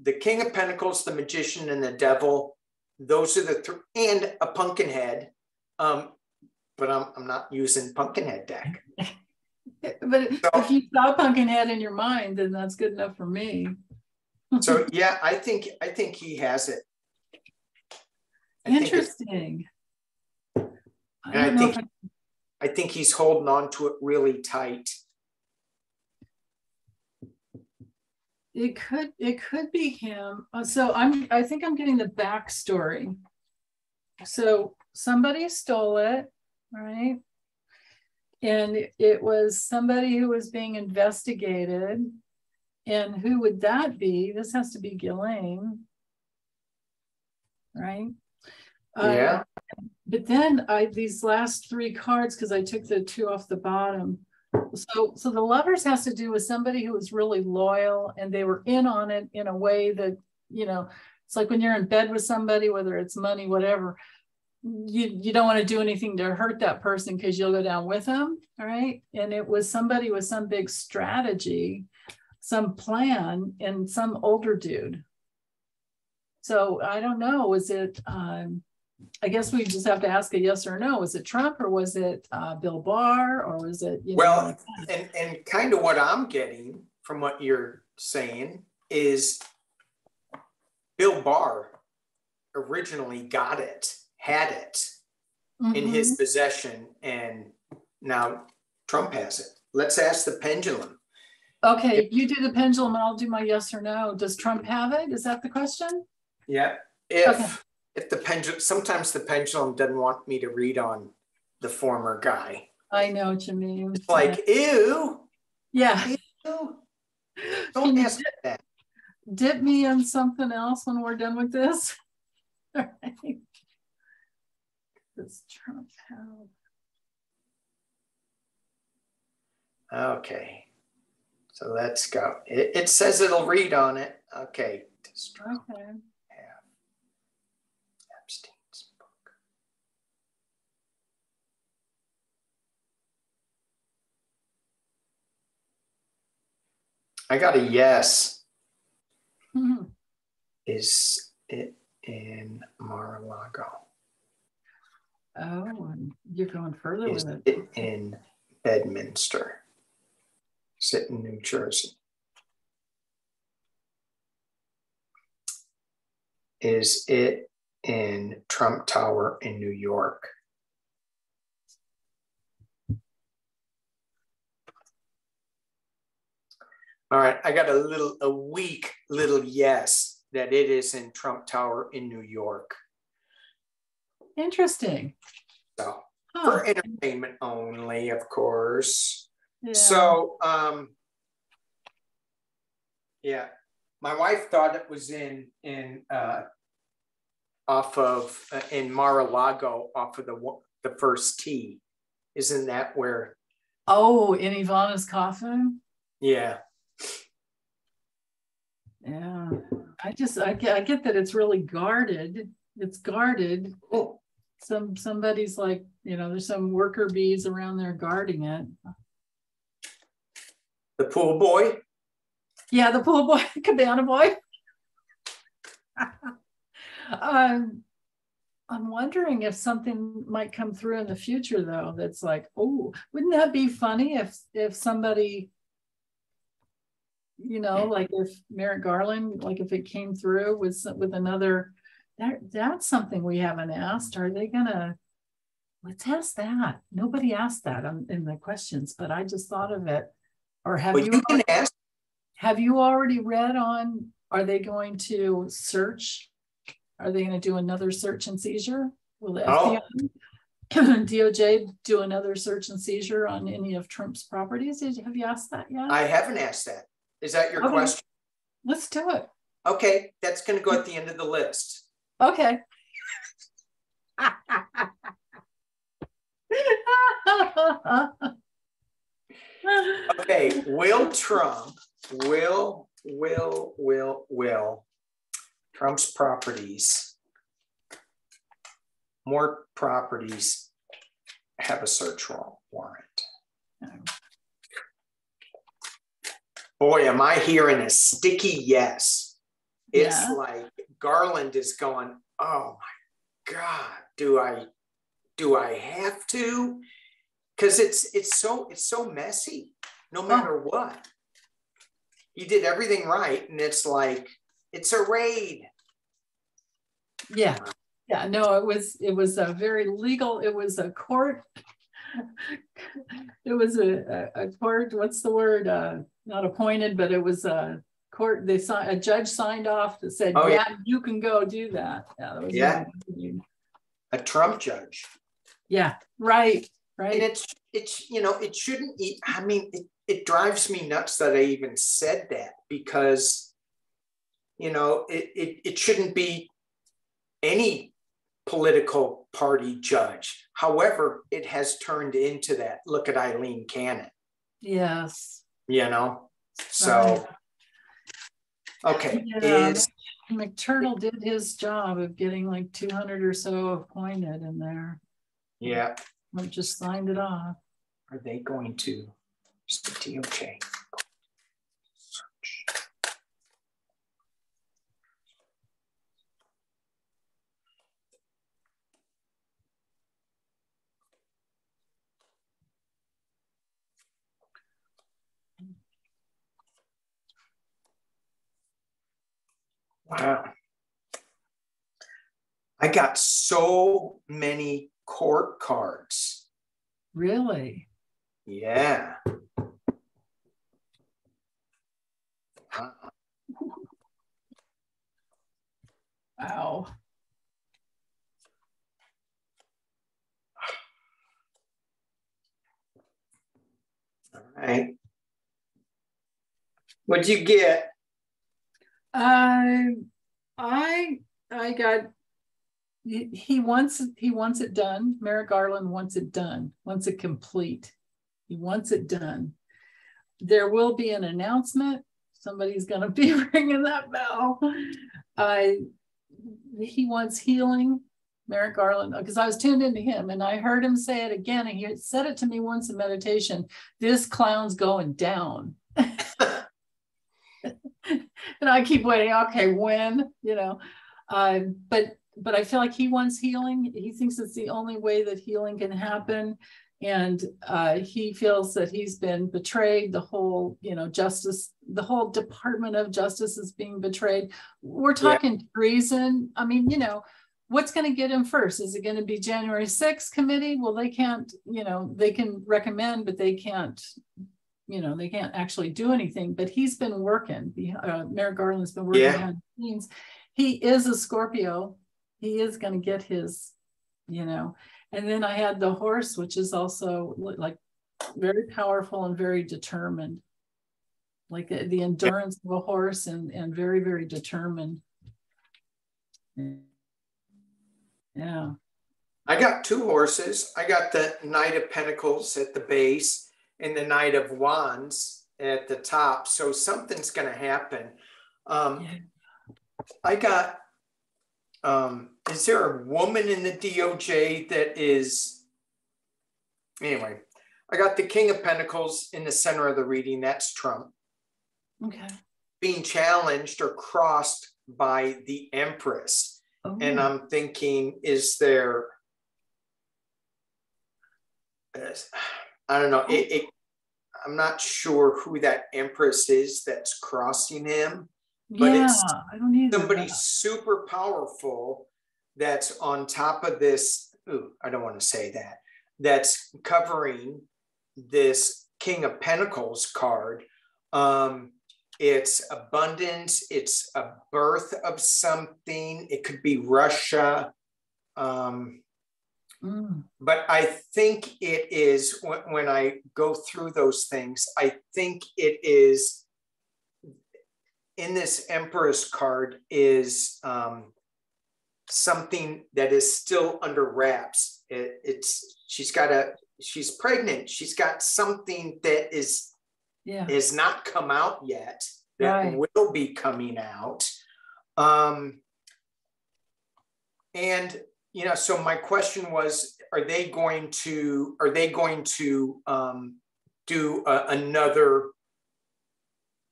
the King of Pentacles, the Magician, and the Devil, those are the three, and a Pumpkinhead. But I'm not using Pumpkinhead deck. But if you saw Pumpkinhead in your mind, then that's good enough for me. So yeah, I think he has it. Interesting. I think he's holding on to it really tight. It could be him. So I think I'm getting the backstory. So somebody stole it, right? And it was somebody who was being investigated. And who would that be? This has to be Ghislaine, right? Yeah. But then these last three cards, because I took the two off the bottom. So the Lovers has to do with somebody who was really loyal and they were in on it in a way that, you know, it's like when you're in bed with somebody, whether it's money, whatever, you don't want to do anything to hurt that person because you'll go down with them. All right. And it was somebody with some big strategy, some plan, and some older dude. So I don't know. Was it, I guess we just have to ask a yes or no. Was it Trump or was it Bill Barr or was it, you know, well, and kind of what I'm getting from what you're saying is Bill Barr originally had it in his possession, and now Trump has it. Let's ask the pendulum. Okay, you do the pendulum and I'll do my yes or no. Does Trump have it? Is that the question? Yeah. If the pendulum, sometimes the pendulum doesn't want me to read on the former guy. I know what you mean. It's like, ew. Yeah. Ew. Don't ask that. Dip me in something else when we're done with this. All right. Does Trump have? Okay. So let's go. It says it'll read on it. Okay. Does Trump have Epstein's book? I got a yes. Is it in Mar-a-Lago? Oh, you're going further with it. Is it in Bedminster? Is it in New Jersey? Is it in Trump Tower in New York? All right, I got a weak little yes that it is in Trump Tower in New York. Interesting. So for entertainment only, of course. Yeah. So yeah, my wife thought it was in Mar-a-Lago off of the first tee. Isn't that where? Oh, in Ivana's coffin? Yeah. Yeah. I get that it's really guarded. It's guarded. Oh. Somebody's like, you know, there's some worker bees around there guarding it. The pool boy? Yeah, the pool boy, cabana boy. I'm wondering if something might come through in the future, though, that's like, oh, wouldn't that be funny if somebody, you know, like if Merrick Garland, like if it came through with another, that's something we haven't asked. Are they gonna, let's ask that. Nobody asked that in the questions, but I just thought of it. Or have you can ask. Have you already read on, are they going to search? Are they going to do another search and seizure? Will the FBI, DOJ do another search and seizure on any of Trump's properties? Have you asked that yet? I haven't asked that. Is that your question? Let's do it. Okay, that's going to go at the end of the list. Okay. Okay, will Trump's properties, more properties, have a search warrant? Boy, am I hearing a sticky yes. It's like Garland is going, oh my God, do I have to? Because it's so messy, no matter what. He did everything right, and it's like, it's a raid. Yeah. Yeah, no, it was a very legal, it was a court. It was a court, what's the word? Not appointed, but it was a court. A judge signed off that said, you can go do that. Yeah, that was really a Trump judge. Yeah, right. And it's it shouldn't. I mean, it drives me nuts that I even said that, because it shouldn't be any political party judge. However, it has turned into that. Look at Eileen Cannon. Yes. So, okay. Yeah, McTurtle did his job of getting like 200 or so appointed in there. Yeah. I just signed it off. Are they going to DOJ? Search. Wow. I got so many court cards. Really? Yeah. Wow. All right. What'd you get? I got, he wants it done. Merrick Garland wants it done, wants it complete. He wants it done. There will be an announcement. Somebody's going to be ringing that bell. He wants healing, Merrick Garland, because I was tuned into him and I heard him say it again. And he said it to me once in meditation. This clown's going down. And I keep waiting. Okay, when, but I feel like he wants healing. He thinks it's the only way that healing can happen. And he feels that he's been betrayed. The whole, justice, the whole Department of Justice is being betrayed. We're talking treason. I mean, what's going to get him first? Is it going to be January 6th committee? Well, they can't, they can recommend, but they can't, they can't actually do anything. But he's been working. Merrick Garland's been working behind the scenes. He is a Scorpio. He is going to get his, And then I had the horse, which is also like very powerful and very determined, like the endurance of a horse and very, very determined. Yeah. I got two horses. I got the Knight of Pentacles at the base and the Knight of Wands at the top. So something's going to happen. I got, is there a woman in the DOJ that is, anyway, I got the King of Pentacles in the center of the reading. That's Trump. Okay. Being challenged or crossed by the Empress. Oh. And I'm thinking, is there, I don't know. I'm not sure who that Empress is that's crossing him. But it's I don't either. Somebody super powerful that's on top of this. Ooh, I don't want to say that. That's covering this King of Pentacles card. It's abundance. It's a birth of something. It could be Russia. But I think it is, when I go through those things, I think it is, in this Empress card is something that is still under wraps. She's pregnant. She's got something that is not come out yet, that will be coming out. And so my question was, are they going to do another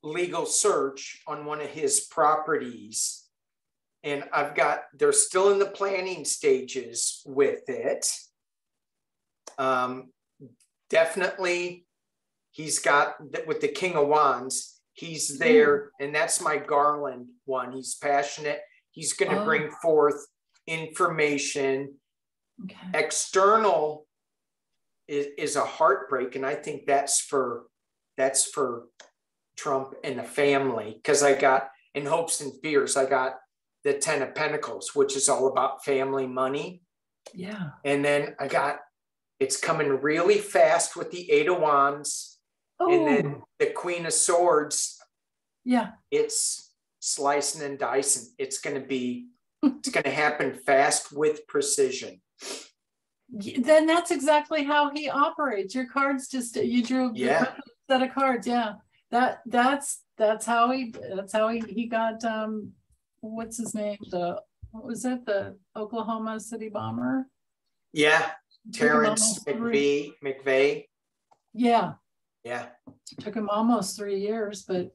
legal search on one of his properties? And they're still in the planning stages with it. Definitely, he's got, with the King of Wands, he's there, and that's my Garland one. He's passionate. He's going to bring forth information. External is a heartbreak, and I think that's for Trump and the family, because I got, in hopes and fears, I got the 10 of Pentacles, which is all about family, money. Yeah. And then I got, it's coming really fast with the 8 of Wands. And then the Queen of Swords. Yeah. It's slicing and dicing. It's going to happen fast with precision. Then that's exactly how he operates. Your cards you drew a set of cards. Yeah. That's how he got, what's his name? What was it? The Oklahoma City bomber? Yeah. Terrence McVeigh. Yeah. Yeah. Took him almost 3 years, but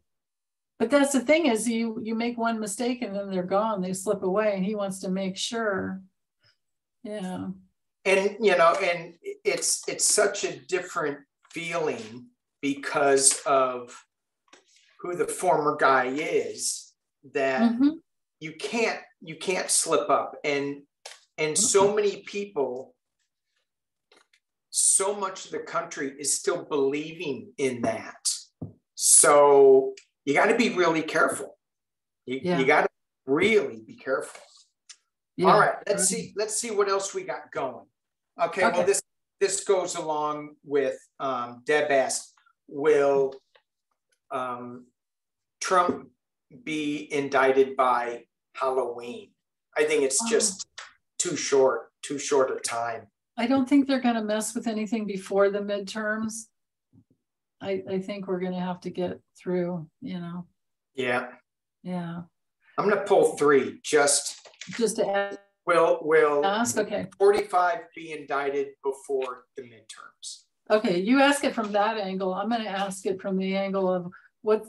that's the thing, is you make one mistake and then they're gone. They slip away, and he wants to make sure. Yeah. And and it's such a different feeling because of who the former guy is, that you can't slip up, and so many people, so much of the country is still believing in that. So you got to be really careful. You got to really be careful. Yeah. All right, let's see what else we got going. Okay. Well, this goes along with Deb asked, will Trump be indicted by Halloween? I think it's just too short a time. I don't think they're going to mess with anything before the midterms. I think we're going to have to get through, Yeah. Yeah. I'm going to pull 3 just to ask. Will ask? Okay. 45 be indicted before the midterms? Okay, you ask it from that angle. I'm going to ask it from the angle of let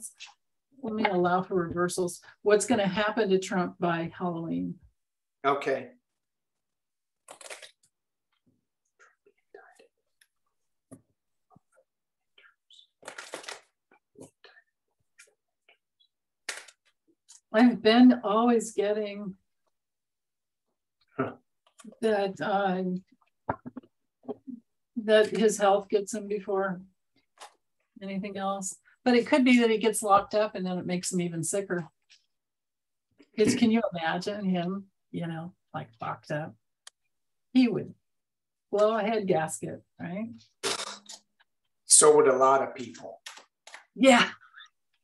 me allow for reversals. What's going to happen to Trump by Halloween? Okay. I've been always getting that his health gets him before anything else. But it could be that he gets locked up and then it makes him even sicker. Because can you imagine him, like locked up? He would blow a head gasket, right? So would a lot of people. Yeah.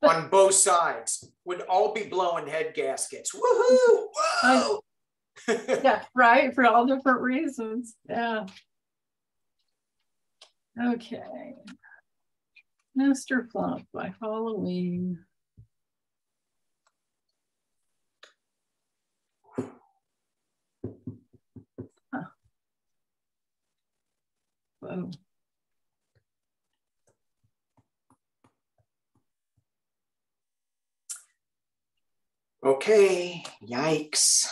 On both sides would all be blowing head gaskets. Woohoo! Whoa! Yeah, right. For all different reasons. Yeah. Okay. Mr. Flump by Halloween. Huh. Whoa. Okay, yikes.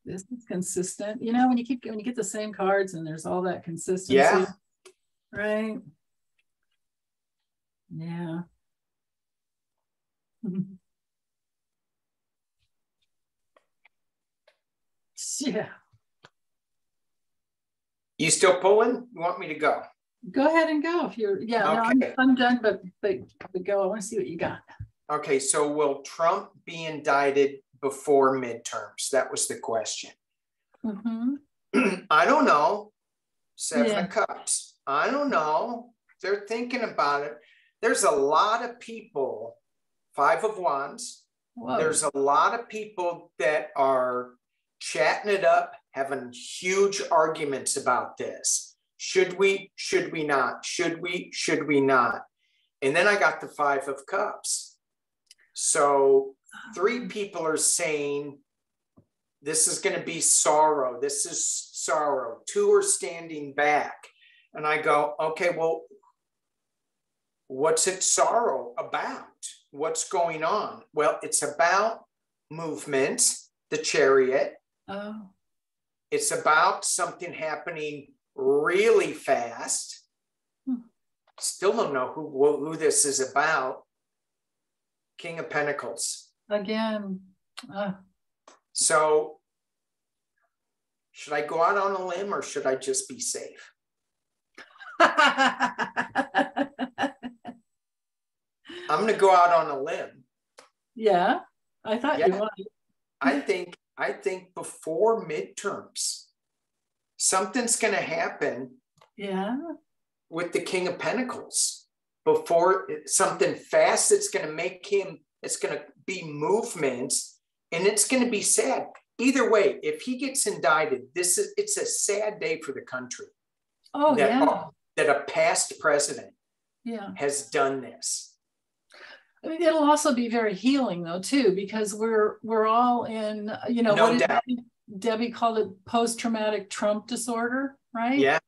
This is consistent. When you get the same cards and there's all that consistency. Yeah. Right. Yeah. Yeah. You still pulling? You want me to go? Go ahead and go if you're. Yeah. Okay. No, I'm done. But go. I want to see what you got. Okay. So will Trump be indicted before midterms? That was the question. I don't know. Seven Yeah. of Cups. I don't know. They're thinking about it. There's a lot of people, Five of Wands. Whoa. There's a lot of people that are chatting it up, having huge arguments about this. Should we not? Should we not? And then I got the Five of Cups. So 3 people are saying this is going to be sorrow. This is sorrow. 2 are standing back. And I go, okay, well, what's it sorrow about? What's going on? Well, it's about movement, the Chariot. Oh. It's about something happening really fast. Still don't know who this is about. King of Pentacles. Again. So should I go out on a limb or should I just be safe? I'm going to go out on a limb. Yeah, I thought you would. I think before midterms, something's going to happen. Yeah. With the King of Pentacles, before something fast, it's going to make him. It's going to be movement, and it's going to be sad. Either way, if he gets indicted, it's a sad day for the country. Oh, that a past president has done this. I mean, it'll also be very healing though too, because we're all in, No doubt. Debbie called it post-traumatic Trump disorder, right? Yeah.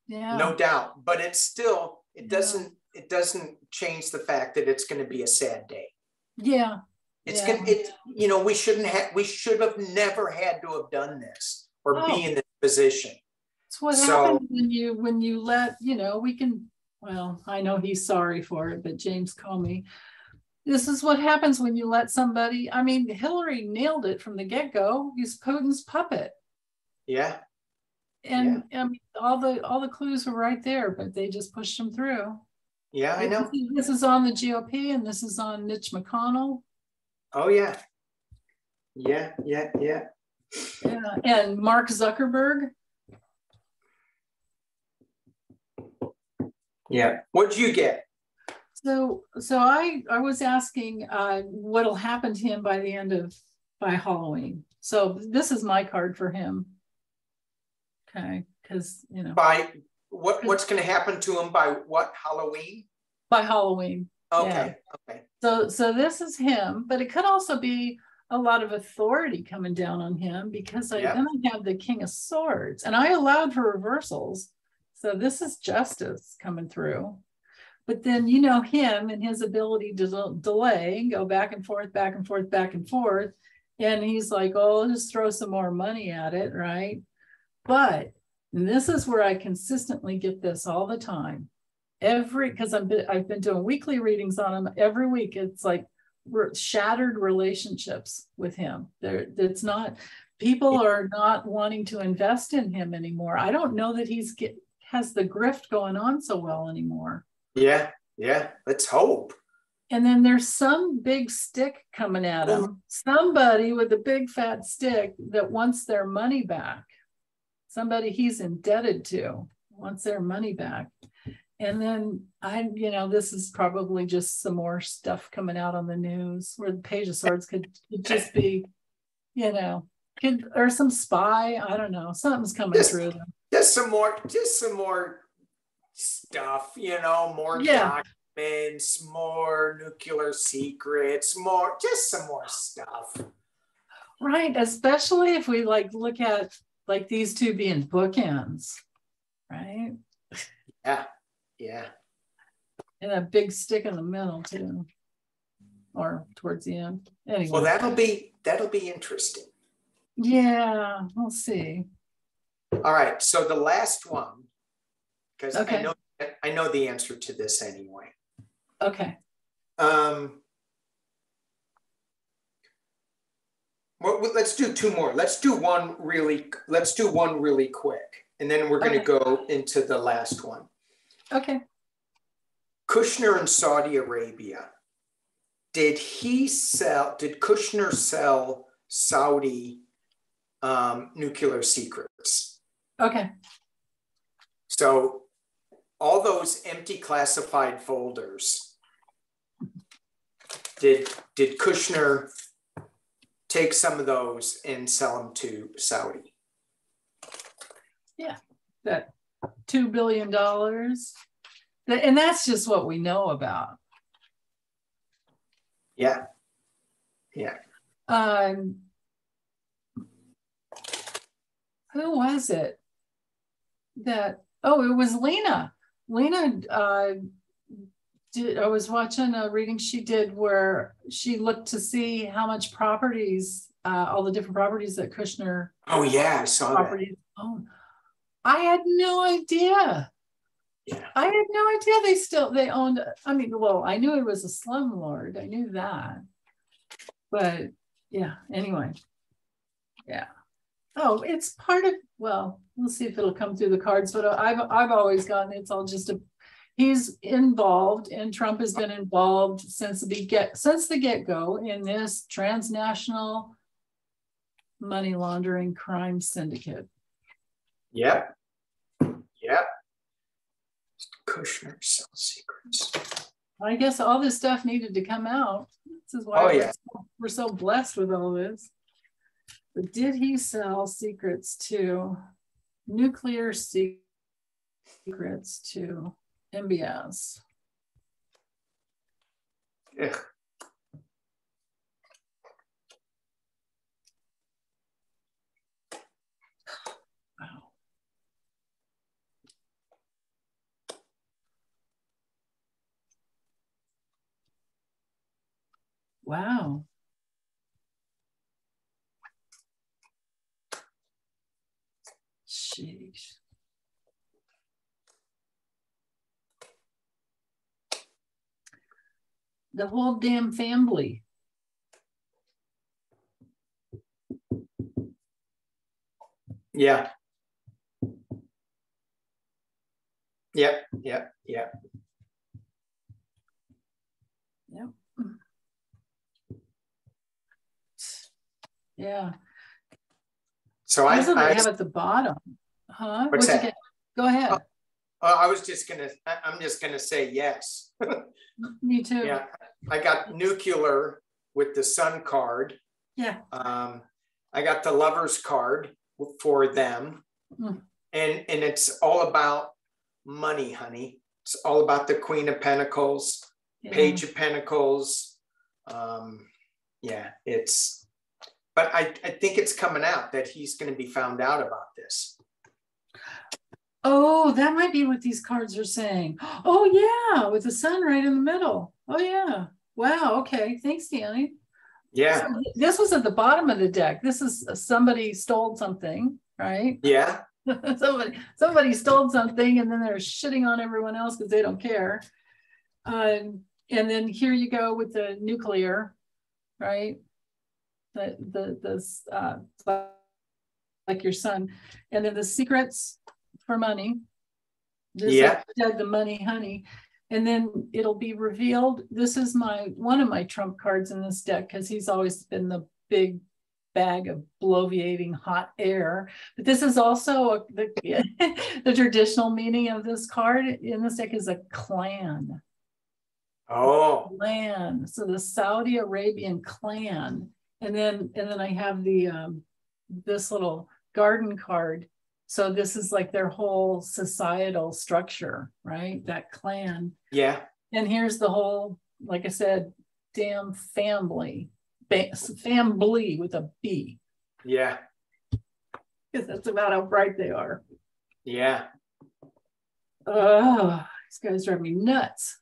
Yeah. No doubt. But it's still, it doesn't change the fact that it's going to be a sad day. Yeah. We should have never had to have done this or be in this position. It's what happens when you let, I know he's sorry for it, but James Comey, this is what happens when you let somebody, I mean, Hillary nailed it from the get-go. He's Putin's puppet. Yeah. And I mean, all the clues were right there, but they just pushed them through. Yeah, I know. This is on the GOP and this is on Mitch McConnell. Oh, yeah. Yeah. And Mark Zuckerberg. Yeah. What'd you get? So I was asking what'll happen to him by Halloween. So this is my card for him. Okay, because by what's going to happen to him by what, Halloween? By Halloween. Okay. Yeah. Okay. So this is him, but it could also be a lot of authority coming down on him because then I have the King of Swords, and I allowed for reversals. So this is justice coming through. But then him and his ability to delay and go back and forth, back and forth, back and forth. And he's like, oh, I'll just throw some more money at it, right? But this is where I consistently get this all the time. Because I've been doing weekly readings on him every week. It's like shattered relationships with him. People are not wanting to invest in him anymore. I don't know that has the grift going on so well anymore. Yeah. Let's hope. And then there's some big stick coming at him. Somebody with a big fat stick that wants their money back. Somebody he's indebted to wants their money back. And then this is probably just some more stuff coming out on the news where the Page of Swords could just be, or some spy. I don't know. Something's coming through them. Just some more stuff, more documents, more nuclear secrets, just some more stuff. Right. Especially if we look at these two being bookends, right? Yeah. And a big stick in the middle too, or towards the end. Anyway. Well, that'll be interesting. Yeah, we'll see. All right. So the last one, because I know the answer to this anyway. Okay. Well, let's do 2 more. Let's do one really quick, and then we're going to go into the last one. Okay. Kushner in Saudi Arabia. Did Kushner sell Saudi nuclear secrets. Okay. So all those empty classified folders, did Kushner take some of those and sell them to Saudi? Yeah, that $2 billion. And that's just what we know about. Yeah. Yeah. Who was it that, oh, it was Lena. Lena I was watching a reading she did where she looked to see how much properties, all the different properties that Kushner. Oh yeah, I saw that. Owned. I had no idea. Yeah. I had no idea they owned, I mean, well, I knew it was a slumlord. I knew that. But yeah, anyway. Yeah. Oh, it's part of, well, we'll see if it'll come through the cards, but I've always gotten it's all just he's involved, and Trump has been involved since the get-go in this transnational money laundering crime syndicate. Yep. Yep. Kushner sells secrets. I guess all this stuff needed to come out. This is why we're so blessed with all this. But did he sell secrets to nuclear secrets to MBS? Ugh. Wow. Wow. Sheesh. The whole damn family. Yeah. Yep. Yep. Yep. Yep. Yeah. So I have at the bottom, huh? What's that? Get? Go ahead. I'm just gonna say yes. Me too. Yeah, I got nuclear with the sun card. Yeah. I got the lovers card for them, and it's all about money, honey. It's all about the Queen of Pentacles, Page of Pentacles. Yeah, but I think it's coming out that he's going to be found out about this. Oh, that might be what these cards are saying. Oh yeah, with the sun right in the middle. Oh yeah. Wow. Okay. Thanks, Danny. Yeah. So this was at the bottom of the deck. This is somebody stole something, right? Yeah. somebody stole something, and then they're shitting on everyone else because they don't care. And then here you go with the nuclear, right? Like your son, and then the secrets for money. Yeah. Like the money, honey. And then it'll be revealed. This is one of my trump cards in this deck, because he's always been the big bag of bloviating hot air. But this is also the traditional meaning of this card in this deck is a clan. Oh. Clan. So the Saudi Arabian clan. And then I have the this little garden card. So this is like their whole societal structure, right? That clan. Yeah. And here's the whole, like I said, damn family. Family with a B. Yeah. Because that's about how bright they are. Yeah. Oh, these guys drive me nuts.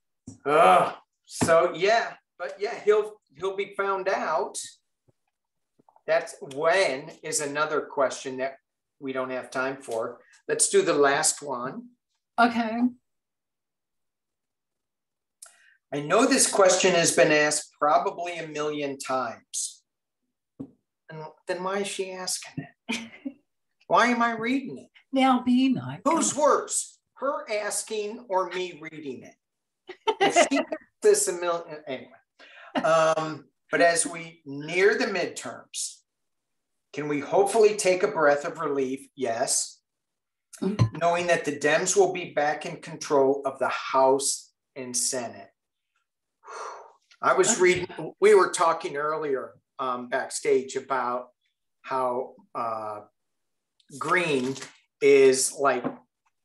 Oh, so yeah, but yeah, he'll be found out. That's when is another question that we don't have time for. Let's do the last one. Okay. I know this question has been asked probably a million times. And then why is she asking it? Why am I reading it? Now be nice. Who's worse, her asking or me reading it? If she gets this a million, anyway. But as we near the midterms, Can we hopefully take a breath of relief? Yes. Knowing that the Dems will be back in control of the House and Senate. I was reading, we were talking earlier backstage about how Green is like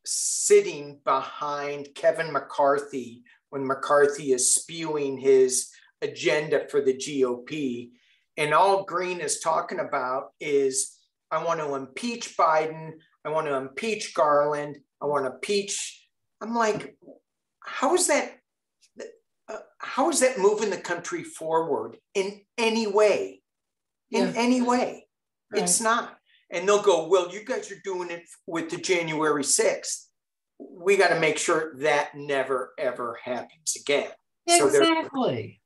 sitting behind Kevin McCarthy when McCarthy is spewing his agenda for the GOP. And all Green is talking about is, I want to impeach Biden. I want to impeach Garland. I want to impeach. I'm like, how is that moving the country forward in any way? In any way. Right. It's not. And they'll go, well, you guys are doing it with the January 6th. We got to make sure that never, ever happens again. Exactly.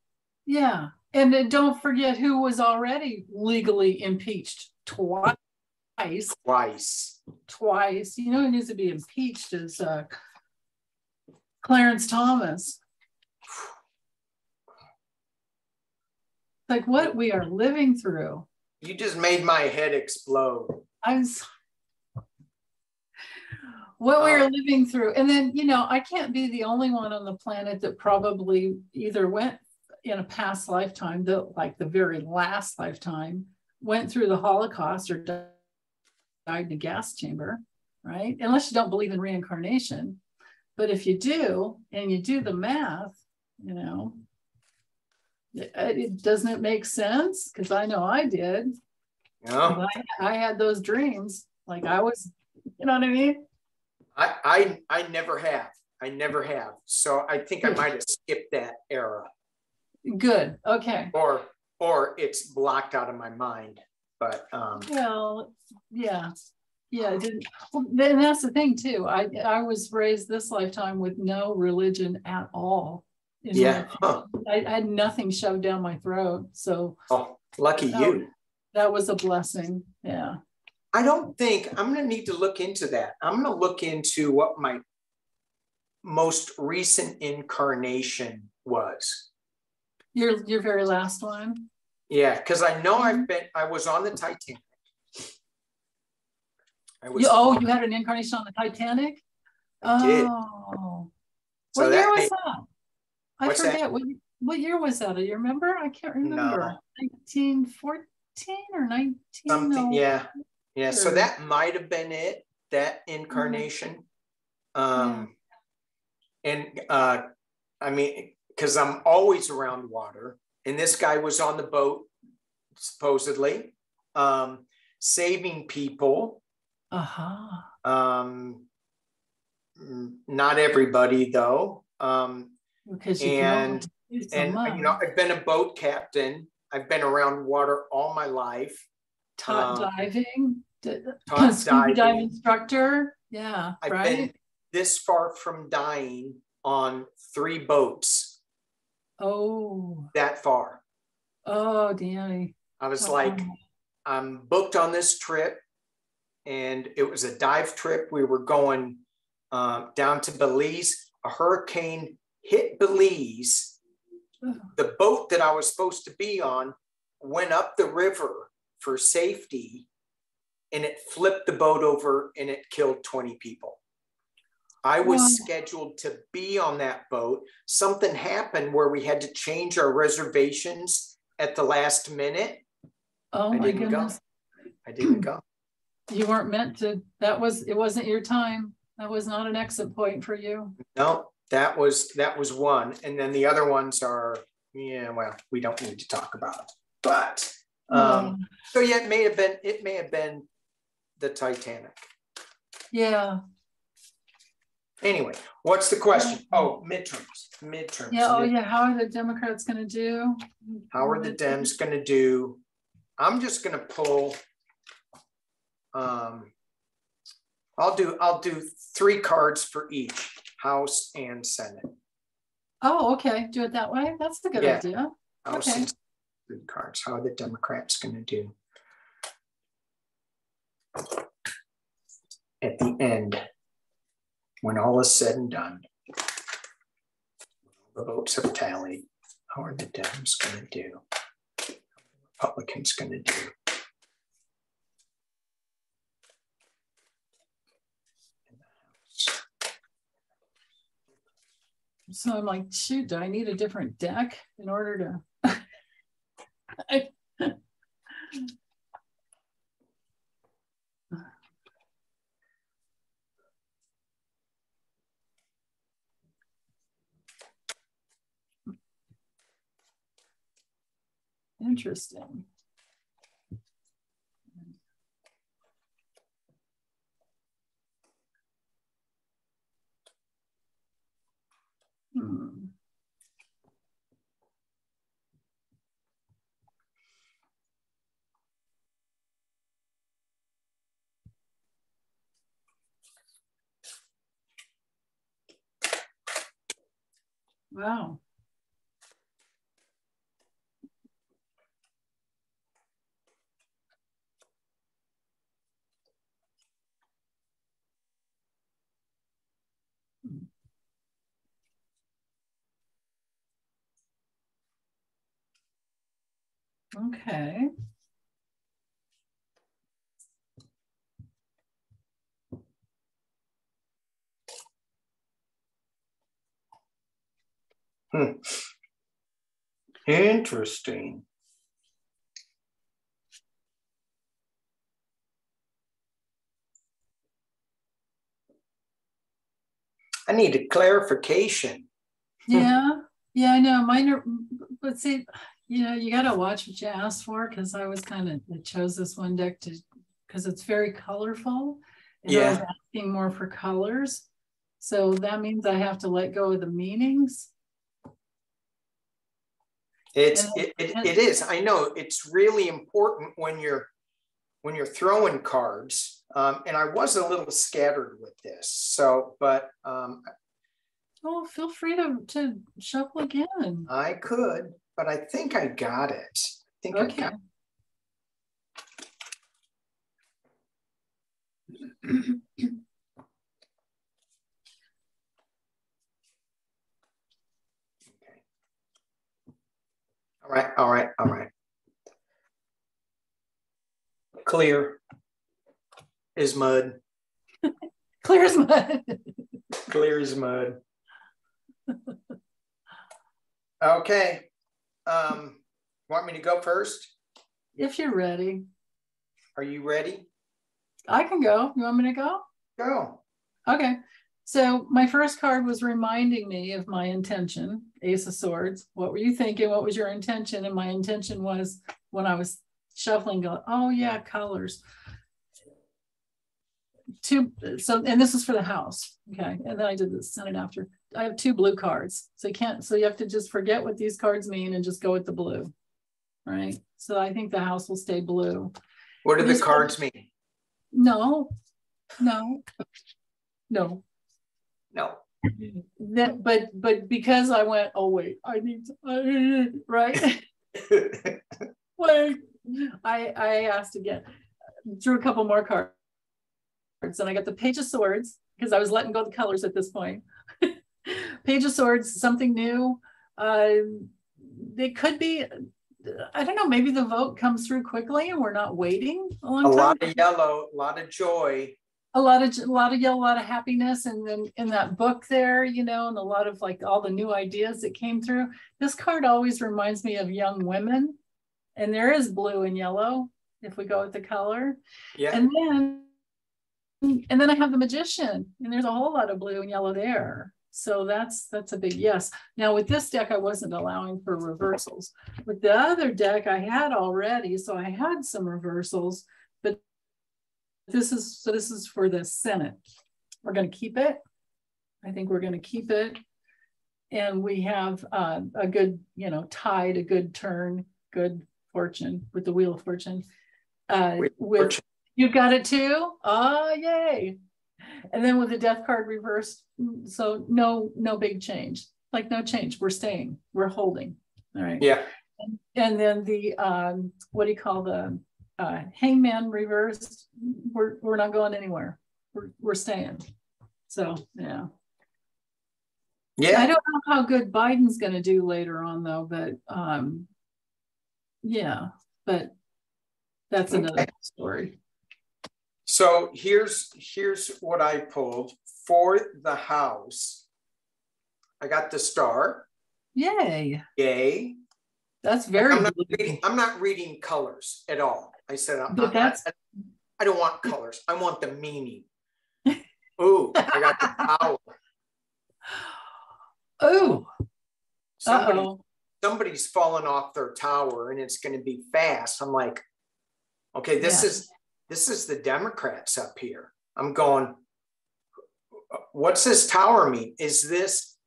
Yeah. And then don't forget who was already legally impeached twice. You know who needs to be impeached is Clarence Thomas. Like what we are living through. You just made my head explode. What we are living through. And then, you know, I can't be the only one on the planet that probably either went in a past lifetime, like the very last lifetime, went through the Holocaust or died in a gas chamber, right? Unless you don't believe in reincarnation. But if you do, and you do the math, you know, it doesn't make sense, because I know I did. Yeah. I had those dreams. Like I was, you know what I mean? I never have. I never have. So I think I might have skipped that era. Good. Okay. Or it's blocked out of my mind. But well, yeah. Yeah, it didn't. Well, then that's the thing too. I was raised this lifetime with no religion at all. Yeah. Huh. I had nothing shoved down my throat. So lucky you. That was a blessing. Yeah. I don't think I'm going to need to look into that. I'm going to look into what my most recent incarnation was. Your very last one? Yeah, because I know I was on the Titanic. You had an incarnation on the Titanic? I did. Oh. So what year was that? I forget. That? What year was that? Do you remember? I can't remember. No. 1914 or 19? Something, yeah. Yeah, so that might have been it, that incarnation. And I mean, because I'm always around water, and this guy was on the boat, supposedly, saving people. Not everybody, though. Because you know, I've been a boat captain. I've been around water all my life. Taught diving. Scuba dive instructor. Yeah, I've been this far from dying on 3 boats. Oh. That far. Oh, Danny. I was like, I'm booked on this trip, and it was a dive trip. We were going down to Belize. A hurricane hit Belize. The boat that I was supposed to be on went up the river for safety, and it flipped the boat over and it killed 20 people. I was scheduled to be on that boat. Something happened where we had to change our reservations at the last minute. Oh, my goodness. I didn't go. You weren't meant to. It wasn't your time. That was not an exit point for you. No, that was one. And then the other ones are, well, we don't need to talk about it. But so yeah, it may have been the Titanic. Yeah. Anyway, what's the question? Oh, midterms. Yeah. Yeah. How are the Democrats going to do? How are the Dems going to do? I'm just going to pull. I'll do 3 cards for each House and Senate. Oh, okay. Do it that way. That's a good idea. House and 3 cards. How are the Democrats going to do? At the end, when all is said and done, the votes have tallied. How are the Dems going to do? How are the Republicans going to do? So I'm like, shoot, do I need a different deck in order to? Interesting. Hmm. Wow. Okay. Interesting. I need a clarification. Yeah. Yeah, I know. Mine are, but see, you know, you got to watch what you ask for, because I was kind of chose this one deck to, because it's very colorful. And I was asking more for colors. So that means I have to let go of the meanings. It is. I know it's really important when you're throwing cards. And I was a little scattered with this. So, but oh, feel free to shuffle again. I could, but I think I got it. I think okay. I got it. All right. Clear as mud. Clear as mud. Clear as mud. Okay. Want me to go first? If you're ready. Are you ready? I can go. You want me to go? Go. Okay. So my first card was reminding me of my intention, Ace of Swords. What were you thinking? What was your intention? And my intention was, when I was shuffling, go, oh yeah, colors. And this is for the house. Okay. And then I did the Senate after. I have 2 blue cards. So you have to just forget what these cards mean and just go with the blue. Right. So I think the house will stay blue. What do the cards mean? No. That, but because I went, oh wait, I need to, right? Wait, I asked again, drew a couple more cards, and I got the Page of Swords, because I was letting go of the colors at this point. Page of Swords, something new. It could be, I don't know, maybe the vote comes through quickly and we're not waiting a long time. A lot of yellow, a lot of joy. A lot of yellow, a lot of happiness, and then in that book there, you know, and a lot of like all the new ideas that came through. This card always reminds me of young women, and there is blue and yellow if we go with the color. Yeah. And then I have the Magician, and there's a whole lot of blue and yellow there. So that's a big yes. Now with this deck, I wasn't allowing for reversals. With the other deck, I had already, so I had some reversals, but this is for the Senate. We're going to keep it. I think we're going to keep it. And we have a good, you know, tide, a good turn, good fortune with the Wheel of Fortune. You got it too? Oh, yay. And then with the Death card reversed, so no big change. Like no change. We're staying. We're holding. All right. Yeah. And then the, what do you call the Hangman reversed? We're not going anywhere. We're staying. So yeah. I don't know how good Biden's going to do later on though, but yeah, but that's another story. So here's what I pulled for the house. I got the star. Yay. Yay. That's very I'm not reading colors at all. I said, but that's I don't want colors. I want the meaning. Ooh, I got the power. Oh, somebody's fallen off their tower and it's going to be fast. I'm like, okay, this is the Democrats up here. I'm going, what's this tower mean? Is this,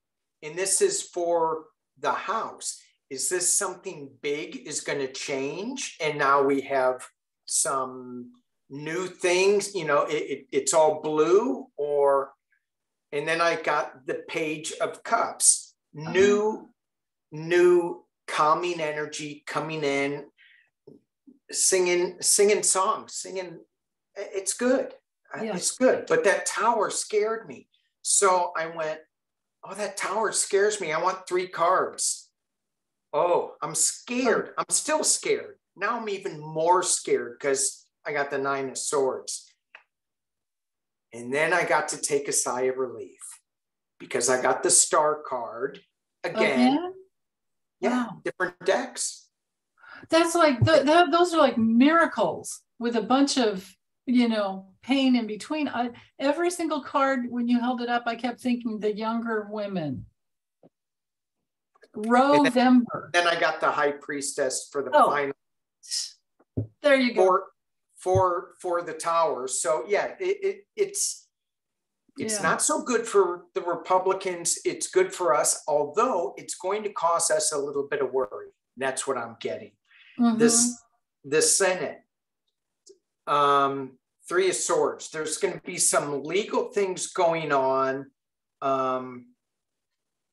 and this is for the House. Is this something big is going to change? And now we have some new things, you know, it's all blue, or, and then I got the Page of Cups, new calming energy coming in, singing songs, it's good. Yeah. It's good. But that tower scared me. So I went, oh, that tower scares me. I want 3 cards. Oh, I'm scared. I'm still scared. Now I'm even more scared because I got the 9 of Swords. And then I got to take a sigh of relief because I got the star card again. Yeah, wow. Different decks. That's like, those are like miracles with a bunch of, you know, pain in between. Every single card, when you held it up, I kept thinking the younger women. Rovember. Then I got the High Priestess for the final. There you go. For the tower. So yeah, it's not so good for the Republicans. It's good for us, although it's going to cause us a little bit of worry. That's what I'm getting. The Senate, 3 of Swords. There's going to be some legal things going on.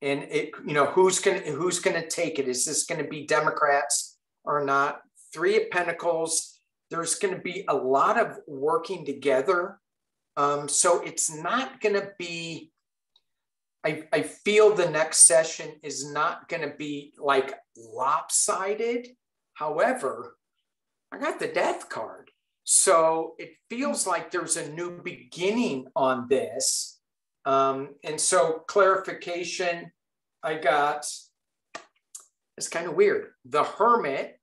And it, you know, who's gonna take it? Is this going to be Democrats or not? 3 of Pentacles. There's going to be a lot of working together. So it's not going to be. I feel the next session is not going to be like lopsided. However, I got the Death card, so it feels like there's a new beginning on this. And so clarification, I got, it's kind of weird. The Hermit,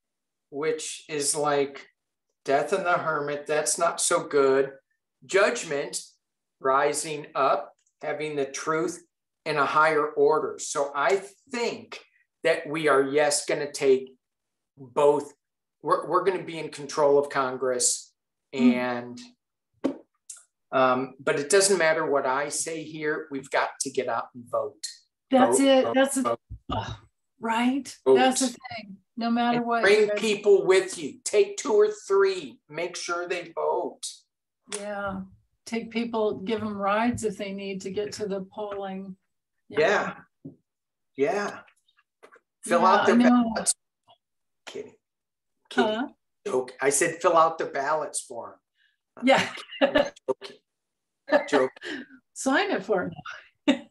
which is like Death and the Hermit, that's not so good. Judgment, rising up, having the truth in a higher order. So I think that we are, going to take both. We're going to be in control of Congress and but it doesn't matter what I say here. We've got to get out and vote. That's it. That's right. Vote. That's the thing. No matter what. Bring people with you. Take 2 or 3. Make sure they vote. Yeah. Take people, give them rides if they need to get to the polling. Yeah. Fill out their ballots. Kidding. Joke. I said fill out their ballots for them. Yeah. Joke. Sign it for me.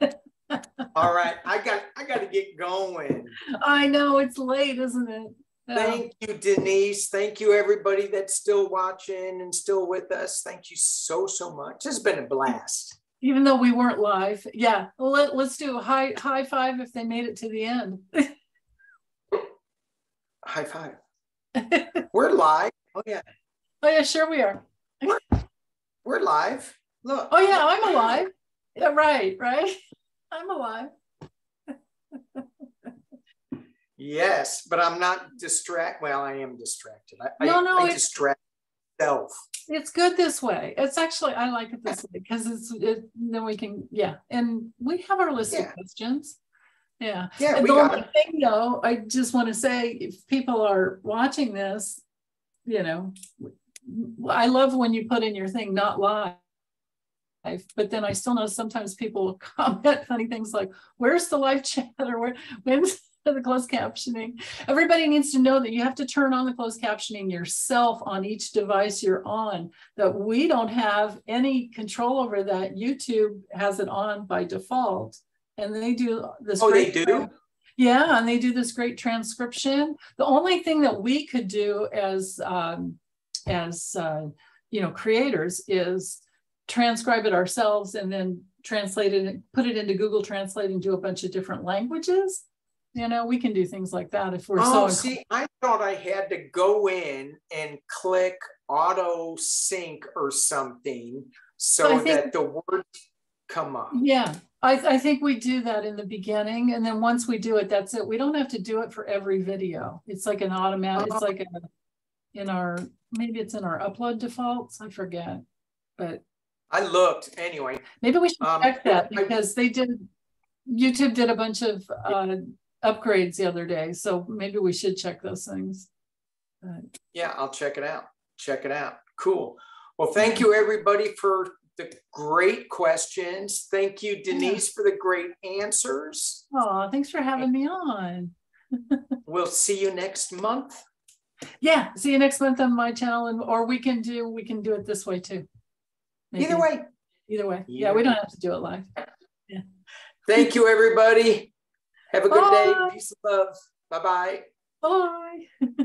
All right. I got to get going. I know it's late, isn't it? Thank you, Denise. Thank you, everybody that's still watching and still with us. Thank you so much. It's been a blast. Even though we weren't live. Yeah. Well, let's do a high five if they made it to the end. High five. We're live. Oh yeah, sure we are. We're live. Look. Oh yeah, I'm alive. Yeah, right. I'm alive. Yes, but I'm not distracted. Well, I am distracted. I distract myself. It's good this way. It's actually, I like it this way because then we can, and we have our list of questions. Yeah. And the only thing though, I just want to say, if people are watching this, you know, I love when you put in your thing, not live, but then I still know sometimes people will comment funny things like, where's the live chat, or when's the closed captioning? Everybody needs to know that you have to turn on the closed captioning yourself on each device you're on, that we don't have any control over that. YouTube has it on by default, and they do this. Oh, they do? Yeah, and they do this great transcription. The only thing that we could do as you know, creators is transcribe it ourselves and then translate it, put it into Google Translate and do a bunch of different languages. You know, we can do things like that if we're see, I thought I had to go in and click auto sync or something so that the words come up. Yeah, I think we do that in the beginning. And then once we do it, that's it. We don't have to do it for every video. It's like an automatic, it's like maybe it's in our upload defaults. I forget, but. I looked anyway. Maybe we should check that because YouTube did a bunch of upgrades the other day. So maybe we should check those things. Yeah, I'll check it out. Check it out. Cool. Well, thank you everybody for the great questions. Thank you, Denise, for the great answers. Oh, thanks for having me on. We'll see you next month. Yeah, see you next month on my channel, or we can do it this way too. Maybe. Either way. Yeah, we don't have to do it live. Yeah. Thank you, everybody. Have a good day. Peace and love. Bye-bye. Bye.